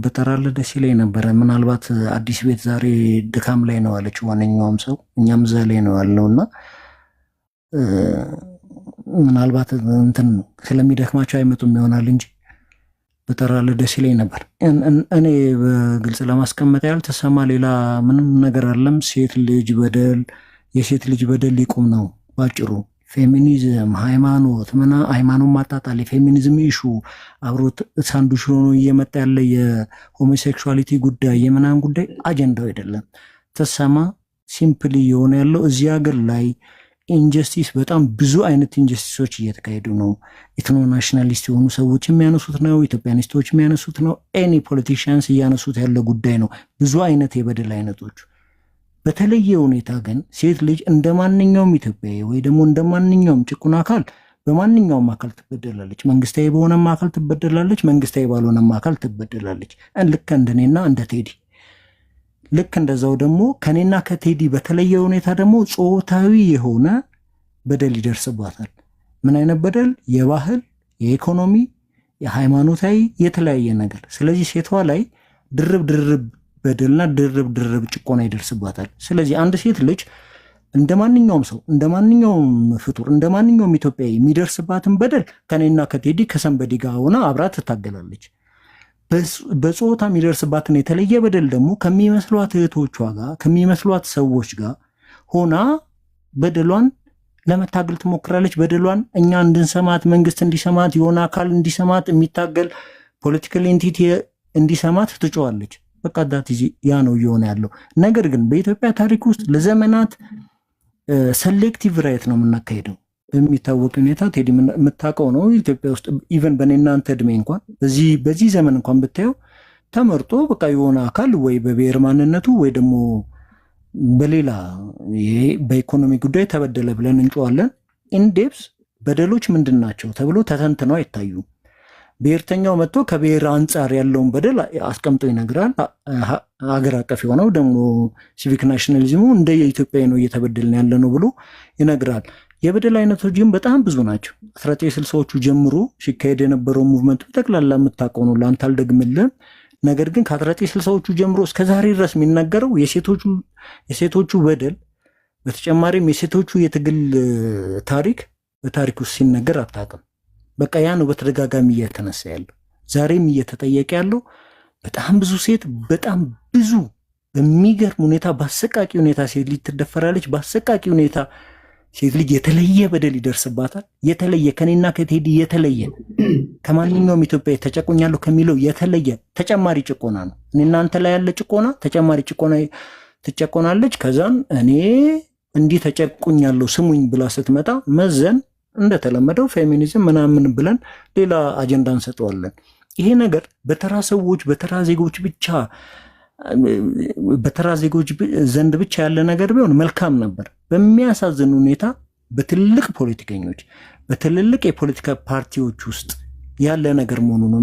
በጠራለ ደስ ይለኝ ነበረ። ምናልባት አዲስ ቤት ዛሬ ድካም ላይ ነው አለች ዋነኛውም ሰው፣ እኛም እዛ ላይ ነው ያለው እና ምናልባት እንትን ስለሚደክማቸው አይመጡም ይሆናል እንጂ በጠራለ ደስ ይለኝ ነበር። እኔ በግልጽ ለማስቀመጥ ያህል ተሰማ ሌላ ምንም ነገር አለም። ሴት ልጅ በደል የሴት ልጅ በደል ሊቁም ነው ባጭሩ። ፌሚኒዝም ሃይማኖት ሃይማኖት ማጣጣል የፌሚኒዝም ኢሹ አብሮት ሳንዱሽ ሆኖ እየመጣ ያለ የሆሞሴክሹዋሊቲ ጉዳይ የምናምን ጉዳይ አጀንዳው አይደለም። ተሰማ ሲምፕሊ የሆነ ያለው እዚህ ሀገር ላይ ኢንጀስቲስ በጣም ብዙ አይነት ኢንጀስቲሶች እየተካሄዱ ነው። ኢትኖ ናሽናሊስት የሆኑ ሰዎች የሚያነሱት ነው። ኢትዮጵያኒስቶች የሚያነሱት ነው። ኤኒ ፖለቲሽያንስ እያነሱት ያለ ጉዳይ ነው። ብዙ አይነት የበደል አይነቶች። በተለየ ሁኔታ ግን ሴት ልጅ እንደ ማንኛውም ኢትዮጵያዊ ወይ ደግሞ እንደ ማንኛውም ጭቁን አካል በማንኛውም አካል ትበደላለች። መንግስታዊ በሆነም አካል ትበደላለች፣ መንግስታዊ ባልሆነም አካል ትበደላለች። ልክ እንደኔና እንደ ቴዲ ልክ እንደዛው ደግሞ ከኔና ከቴዲ በተለየ ሁኔታ ደግሞ ጾታዊ የሆነ በደል ይደርስባታል። ምን አይነት በደል? የባህል፣ የኢኮኖሚ፣ የሃይማኖታዊ የተለያየ ነገር። ስለዚህ ሴቷ ላይ ድርብ በደልና ድርብ ጭቆና ይደርስባታል። ስለዚህ አንድ ሴት ልጅ እንደ ማንኛውም ሰው እንደ ማንኛውም ፍጡር እንደ ማንኛውም ኢትዮጵያዊ የሚደርስባትን በደል ከኔና ከቴዲ ከሰንበዲ ጋር ሆና አብራ ትታገላለች። በጾታ የሚደርስባትን የተለየ በደል ደግሞ ከሚመስሏት እህቶቿ ጋር ከሚመስሏት ሰዎች ጋር ሆና በደሏን ለመታገል ትሞክራለች። በደሏን እኛ እንድንሰማት፣ መንግስት እንዲሰማት፣ የሆነ አካል እንዲሰማት፣ የሚታገል ፖለቲካል ኤንቲቲ እንዲሰማት ትጮዋለች። በቃ ያ ነው እየሆነ ያለው ነገር። ግን በኢትዮጵያ ታሪክ ውስጥ ለዘመናት ሰሌክቲቭ ራይት ነው የምናካሄደው። በሚታወቅ ሁኔታ ቴዲ የምታውቀው ነው። ኢትዮጵያ ውስጥ ኢቨን በእናንተ እድሜ እንኳን በዚህ ዘመን እንኳን ብታየው ተመርጦ በቃ የሆነ አካል ወይ በብሔር ማንነቱ ወይ ደግሞ በሌላ በኢኮኖሚ ጉዳይ ተበደለ ብለን እንጮዋለን። ኢንዴፕስ በደሎች ምንድን ናቸው ተብሎ ተተንትነው አይታዩም። ብሔርተኛው መጥቶ ከብሔር አንጻር ያለውን በደል አስቀምጦ ይነግራል። ሀገር አቀፍ የሆነው ደግሞ ሲቪክ ናሽናሊዝሙ እንደ የኢትዮጵያ ነው እየተበደልን ያለ ነው ብሎ ይነግራል። የበደል አይነቶች ግን በጣም ብዙ ናቸው። 1960ዎቹ ጀምሮ ሲካሄድ የነበረው ሙቭመንት ጠቅላላ የምታውቀው ነው፣ ለአንተ አልደግምልህም። ነገር ግን ከ1960ዎቹ ጀምሮ እስከ ዛሬ ድረስ የሚነገረው የሴቶቹ በደል፣ በተጨማሪም የሴቶቹ የትግል ታሪክ በታሪክ ውስጥ ሲነገር አታውቅም። በቃ ያ ነው በተደጋጋሚ እየተነሳ ያለው ዛሬም እየተጠየቀ ያለው። በጣም ብዙ ሴት በጣም ብዙ በሚገርም ሁኔታ በአሰቃቂ ሁኔታ ሴት ልጅ ትደፈራለች። በአሰቃቂ ሁኔታ ሴት ልጅ የተለየ በደል ይደርስባታል። የተለየ ከኔና ከቴዲ የተለየ ከማንኛውም ኢትዮጵያ ተጨቁኛለሁ ከሚለው የተለየ ተጨማሪ ጭቆና ነው። እኔና አንተ ላይ ያለ ጭቆና ተጨማሪ ጭቆና ትጨቆናለች። ከዛም እኔ እንዲህ ተጨቁኛለሁ ስሙኝ ብላ ስትመጣ መዘን እንደተለመደው ፌሚኒዝም ምናምን ብለን ሌላ አጀንዳ እንሰጠዋለን። ይሄ ነገር በተራ ሰዎች በተራ ዜጎች ዘንድ ብቻ ያለ ነገር ቢሆን መልካም ነበር። በሚያሳዝን ሁኔታ በትልቅ ፖለቲከኞች በትልልቅ የፖለቲካ ፓርቲዎች ውስጥ ያለ ነገር መሆኑ ነው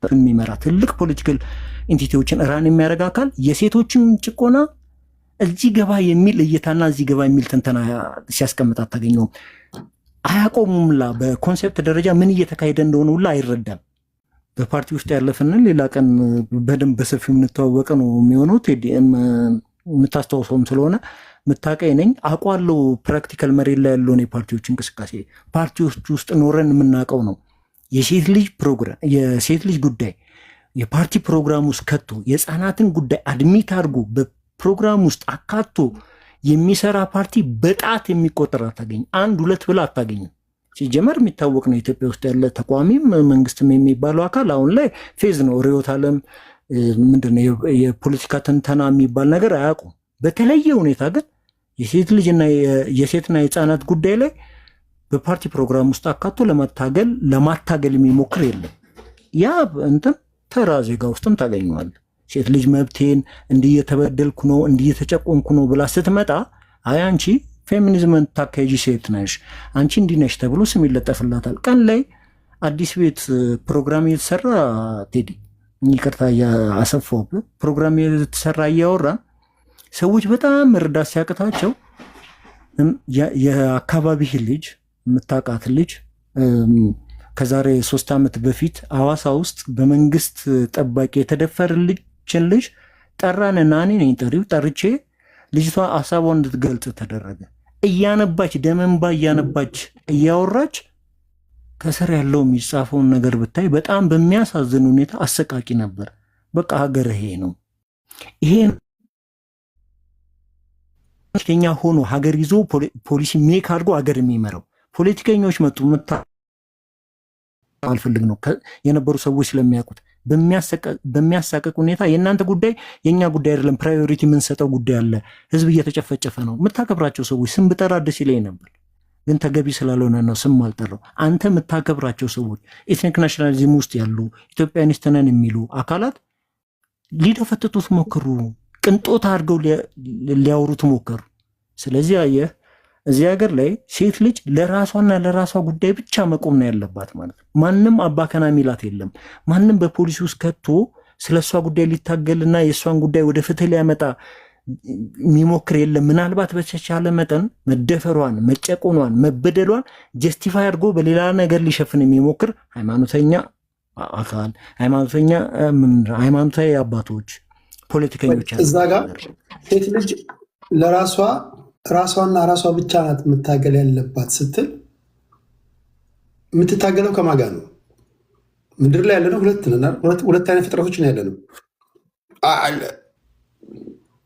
የሚመራ ትልቅ ፖለቲካል ኢንቲቲዎችን ራን የሚያደርግ አካል የሴቶችን ጭቆና እዚህ ገባ የሚል እይታና እዚህ ገባ የሚል ትንተና ሲያስቀምጥ አታገኘውም። አያቆሙምላ በኮንሴፕት ደረጃ ምን እየተካሄደ እንደሆነ ሁላ አይረዳም። በፓርቲ ውስጥ ያለፍንን ሌላ ቀን በደንብ በሰፊው የምንተዋወቀ ነው የሚሆነው። የምታስታውሰውም ስለሆነ ምታቀኝ ነኝ አውቃለሁ። ፕራክቲካል መሬት ላይ ያለውን የፓርቲዎች እንቅስቃሴ ፓርቲዎች ውስጥ ኖረን የምናውቀው ነው። የሴት ልጅ ጉዳይ የፓርቲ ፕሮግራም ውስጥ ከቶ የህፃናትን ጉዳይ አድሚት አድርጎ በፕሮግራም ውስጥ አካቶ የሚሰራ ፓርቲ በጣት የሚቆጠር አታገኝ። 1-2 ብላ አታገኝም። ሲጀመር የሚታወቅ ነው። ኢትዮጵያ ውስጥ ያለ ተቋሚም መንግስትም የሚባለው አካል አሁን ላይ ፌዝ ነው። ርዕዮተ ዓለም ምንድነው የፖለቲካ ትንተና የሚባል ነገር አያውቁም። በተለየ ሁኔታ ግን የሴትና የህፃናት ጉዳይ ላይ በፓርቲ ፕሮግራም ውስጥ አካቶ ለማታገል የሚሞክር የለም። ያ እንትን ተራ ዜጋ ውስጥም ታገኘዋል። ሴት ልጅ መብቴን እንዲህ የተበደልኩ ነው እንዲህ የተጨቆንኩ ነው ብላ ስትመጣ አይ አንቺ ፌሚኒዝምን ታካሄጂ ሴት ነሽ፣ አንቺ እንዲህ ነሽ ተብሎ ስም ይለጠፍላታል። ቀን ላይ አዲስ ቤት ፕሮግራም የተሰራ ቴዲ ይቅርታ አሰፋው ፕሮግራም የተሰራ እያወራ ሰዎች በጣም መርዳት ሲያቅታቸው የአካባቢህ ልጅ የምታውቃት ልጅ ከዛሬ 3 ዓመት በፊት ሐዋሳ ውስጥ በመንግስት ጠባቂ የተደፈረችን ልጅ ጠራንና እኔ ነኝ ጠሪው ጠርቼ ልጅቷ ሀሳቧን እንድትገልጽ ተደረገ። እያነባች ደመንባ እያነባች እያወራች ከስር ያለው የሚጻፈውን ነገር ብታይ በጣም በሚያሳዝን ሁኔታ አሰቃቂ ነበር። በቃ ሀገር ይሄ ነው። ይሄ ፖለቲከኛ ሆኖ ሀገር ይዞ ፖሊሲ ሜክ አድርጎ ሀገር የሚመራው ፖለቲከኞች መጡ አልፈልግ ነው የነበሩ ሰዎች ስለሚያውቁት በሚያሳቅቅ ሁኔታ የእናንተ ጉዳይ የእኛ ጉዳይ አይደለም፣ ፕራዮሪቲ የምንሰጠው ጉዳይ አለ፣ ህዝብ እየተጨፈጨፈ ነው። የምታከብራቸው ሰዎች ስም ብጠራ ደስ ይለኝ ነበር፣ ግን ተገቢ ስላልሆነ ነው ስም አልጠራው። አንተ የምታከብራቸው ሰዎች ኤትኒክ ናሽናሊዝም ውስጥ ያሉ ኢትዮጵያኒስት ነን የሚሉ አካላት ሊደፈትቱት ሞክሩ፣ ቅንጦት አድርገው ሊያወሩት ሞከሩ። ስለዚህ አየህ እዚህ ሀገር ላይ ሴት ልጅ ለራሷና ለራሷ ጉዳይ ብቻ መቆም ነው ያለባት ማለት ነው። ማንም አባከና ሚላት የለም። ማንም በፖሊሲ ውስጥ ከቶ ስለ እሷ ጉዳይ ሊታገልና የእሷን ጉዳይ ወደ ፍትህ ሊያመጣ የሚሞክር የለም። ምናልባት በተቻለ መጠን መደፈሯን፣ መጨቆኗን፣ መበደሏን ጀስቲፋይ አድርጎ በሌላ ነገር ሊሸፍን የሚሞክር ሃይማኖተኛ አካል፣ ሃይማኖታዊ አባቶች፣ ፖለቲከኞች እዛ ጋር ሴት ልጅ ራሷና ራሷ ብቻ ናት የምታገል ያለባት ስትል የምትታገለው ከማን ጋር ነው? ምድር ላይ ያለነው ሁለት አይነት ፍጥረቶች ነው ያለነው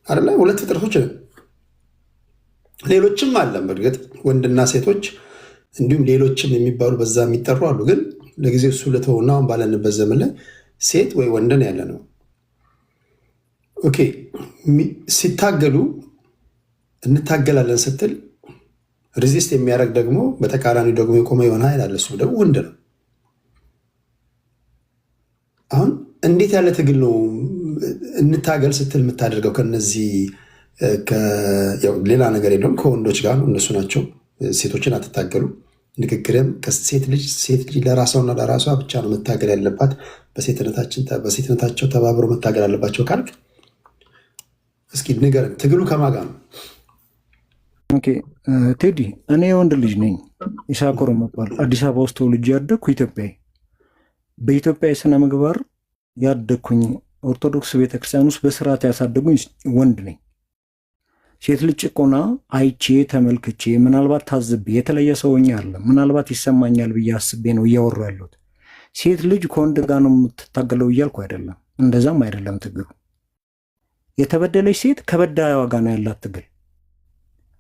አይደለ? ሁለት ፍጥረቶች ነን። ሌሎችም አለን በእርግጥ ወንድና ሴቶች እንዲሁም ሌሎችም የሚባሉ በዛ የሚጠሩ አሉ። ግን ለጊዜው እሱ ለተውና አሁን ባለንበት ዘመን ላይ ሴት ወይ ወንድን ያለ ነው። ኦኬ ሲታገሉ እንታገላለን ስትል ሪዚስት የሚያደርግ ደግሞ በተቃራኒ ደግሞ የቆመ የሆነ ኃይል አለ። እሱ ደግሞ ወንድ ነው። አሁን እንዴት ያለ ትግል ነው እንታገል ስትል የምታደርገው? ከነዚህ ሌላ ነገር የለውም። ከወንዶች ጋር ነው፣ እነሱ ናቸው። ሴቶችን አትታገሉ። ንግግርም ሴት ልጅ ለራሷና ለራሷ ብቻ ነው መታገል ያለባት። በሴትነታቸው ተባብረው መታገል አለባቸው ካልክ እስኪ ንገረን፣ ትግሉ ከማን ጋር ነው? ቴዲ እኔ ወንድ ልጅ ነኝ። ይሳኮር መባል አዲስ አበባ ውስጥ ተወልጄ ያደግኩ ኢትዮጵያዊ፣ በኢትዮጵያ የሥነ ምግባር ያደግኩኝ፣ ኦርቶዶክስ ቤተክርስቲያን ውስጥ በስርዓት ያሳደጉኝ ወንድ ነኝ። ሴት ልጅ ጭቆና አይቼ ተመልክቼ ምናልባት ታዝቤ የተለየ ሰውኛ አለ ምናልባት ይሰማኛል ብዬ አስቤ ነው እያወሩ ያለሁት። ሴት ልጅ ከወንድ ጋር ነው የምትታገለው እያልኩ አይደለም፣ እንደዛም አይደለም ትግሉ። የተበደለች ሴት ከበዳይዋ ጋር ነው ያላት ትግል።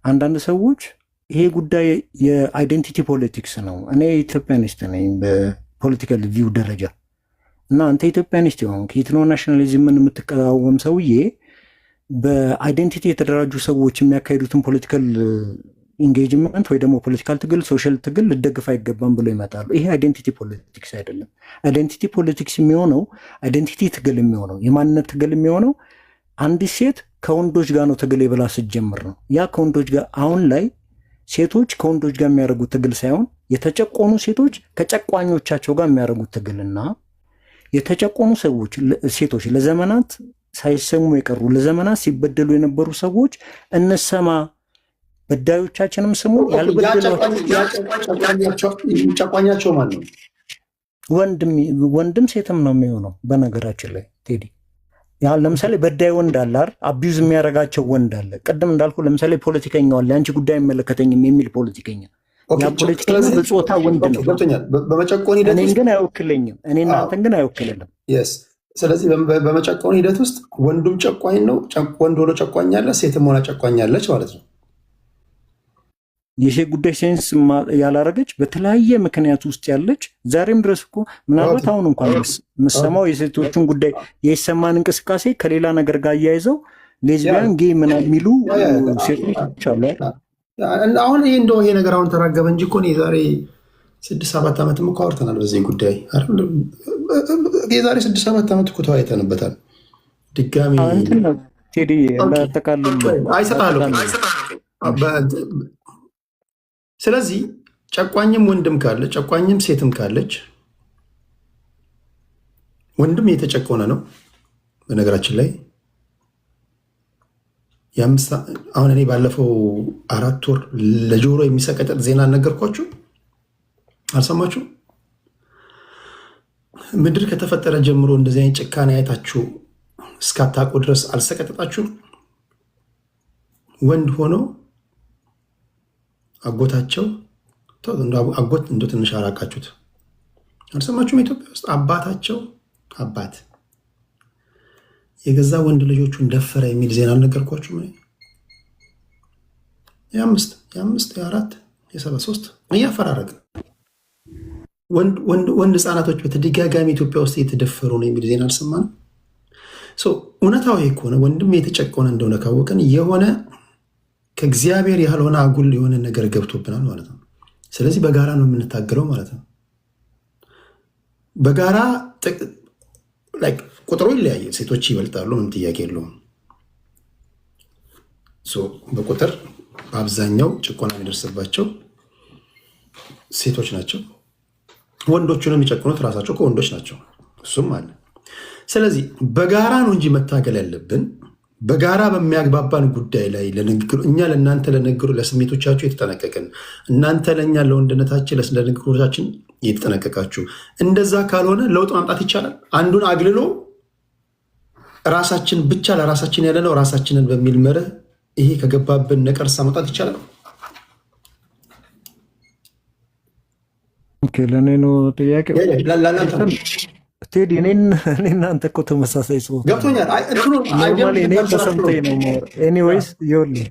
አንዳንድ ሰዎች ይሄ ጉዳይ የአይዴንቲቲ ፖለቲክስ ነው፣ እኔ ኢትዮጵያኒስት ነኝ በፖለቲካል ቪው ደረጃ እና አንተ ኢትዮጵያኒስት የሆንክ ኢትኖ ናሽናሊዝምን የምትቃወም ሰውዬ በአይዴንቲቲ የተደራጁ ሰዎች የሚያካሂዱትን ፖለቲካል ኢንጌጅመንት ወይ ደግሞ ፖለቲካል ትግል፣ ሶሻል ትግል ልደግፍ አይገባም ብሎ ይመጣሉ። ይሄ አይዴንቲቲ ፖለቲክስ አይደለም። አይዴንቲቲ ፖለቲክስ የሚሆነው አይዴንቲቲ ትግል የሚሆነው የማንነት ትግል የሚሆነው አንዲት ሴት ከወንዶች ጋር ነው ትግል ብላ ስትጀምር ነው። ያ ከወንዶች ጋር አሁን ላይ ሴቶች ከወንዶች ጋር የሚያደርጉት ትግል ሳይሆን የተጨቆኑ ሴቶች ከጨቋኞቻቸው ጋር የሚያደርጉት ትግልና የተጨቆኑ ሴቶች ለዘመናት ሳይሰሙ የቀሩ ለዘመናት ሲበደሉ የነበሩ ሰዎች እንሰማ፣ በዳዮቻችንም ስሙ። ጨቋኛቸው ማለት ነው ወንድም ሴትም ነው የሚሆነው። በነገራችን ላይ ቴዲ ያህል ለምሳሌ በዳይ ወንድ አለ አይደል? አቢዩዝ የሚያደርጋቸው ወንድ አለ። ቅድም እንዳልኩ ለምሳሌ ፖለቲከኛው አለ፣ አንቺ ጉዳይ አይመለከተኝም የሚል ፖለቲከኛ። ያ ፖለቲከኛ በጾታ ወንድ ነው። በመጨቆን ሂደት እኔን ግን አይወክለኝም፣ እኔና አንተን ግን አይወክልንም። ስለዚህ በመጨቆን ሂደት ውስጥ ወንዱም ጨቋኝ ነው፣ ወንድ ሆኖ ጨቋኝ አለ፣ ሴትም ሆና ጨቋኛለች ማለት ነው። የሴት ጉዳይ ሴንስ ያላረገች በተለያየ ምክንያት ውስጥ ያለች ዛሬም ድረስ እኮ ምናልባት አሁን እንኳን የምሰማው የሴቶችን ጉዳይ የሰማን እንቅስቃሴ ከሌላ ነገር ጋር እያይዘው ሌዝቢያን ጌ ምና የሚሉ ሴቶች አሉ። አሁን ይህ እንደው ይሄ ነገር አሁን ተራገበ እንጂ እኮ የዛሬ 6-7 ዓመትም እኮ አውርተናል በዚህ ጉዳይ። የዛሬ 6-7 ዓመት እኮ ተወያይተንበታል። ድጋሚ ቴዲ አይሰጣሉ። ስለዚህ ጨቋኝም ወንድም ካለ ጨቋኝም ሴትም ካለች ወንድም የተጨቆነ ነው። በነገራችን ላይ አሁን እኔ ባለፈው 4 ወር ለጆሮ የሚሰቀጥጥ ዜና ነገርኳችሁ፣ አልሰማችሁ? ምድር ከተፈጠረ ጀምሮ እንደዚህ አይነት ጭካኔ አይታችሁ እስካታውቁ ድረስ አልሰቀጥጣችሁም? ወንድ ሆኖ አጎታቸው አጎት እንደ ትንሽ አራቃችሁት፣ አልሰማችሁም? ኢትዮጵያ ውስጥ አባታቸው አባት የገዛ ወንድ ልጆቹን ደፈረ የሚል ዜና አልነገርኳችሁም? የ5 የ4 የ73 እያፈራረቅን ወንድ ህፃናቶች በተደጋጋሚ ኢትዮጵያ ውስጥ የተደፈሩ ነው የሚል ዜና አልሰማንም? እውነታው ይሄ ከሆነ ወንድም የተጨቆነ እንደሆነ ካወቀን የሆነ ከእግዚአብሔር ያልሆነ አጉል የሆነ ነገር ገብቶብናል ማለት ነው። ስለዚህ በጋራ ነው የምንታገለው ማለት ነው። በጋራ ቁጥሩ ይለያየ፣ ሴቶች ይበልጣሉ፣ ምን ጥያቄ የለውም። በቁጥር በአብዛኛው ጭቆና የሚደርስባቸው ሴቶች ናቸው። ወንዶቹን የሚጨቁኑት ራሳቸው ከወንዶች ናቸው፣ እሱም አለ። ስለዚህ በጋራ ነው እንጂ መታገል ያለብን በጋራ በሚያግባባን ጉዳይ ላይ እኛ ለእናንተ ለንግግሩ ለስሜቶቻችሁ የተጠነቀቅን፣ እናንተ ለእኛ ለወንድነታችን ለንግግሮቻችን የተጠነቀቃችሁ። እንደዛ ካልሆነ ለውጥ ማምጣት ይቻላል? አንዱን አግልሎ ራሳችን ብቻ ለራሳችን ያለነው ራሳችንን በሚል መርህ ይሄ ከገባብን ነቀርሳ መውጣት ይቻላል? ለእኔ ነው ጥያቄው። ቴዲ እናንተ እኮ ተመሳሳይ ሰው ገብቶኛል። ተሰምተኝ ነው። ኤኒዌይስ ይኸውልህ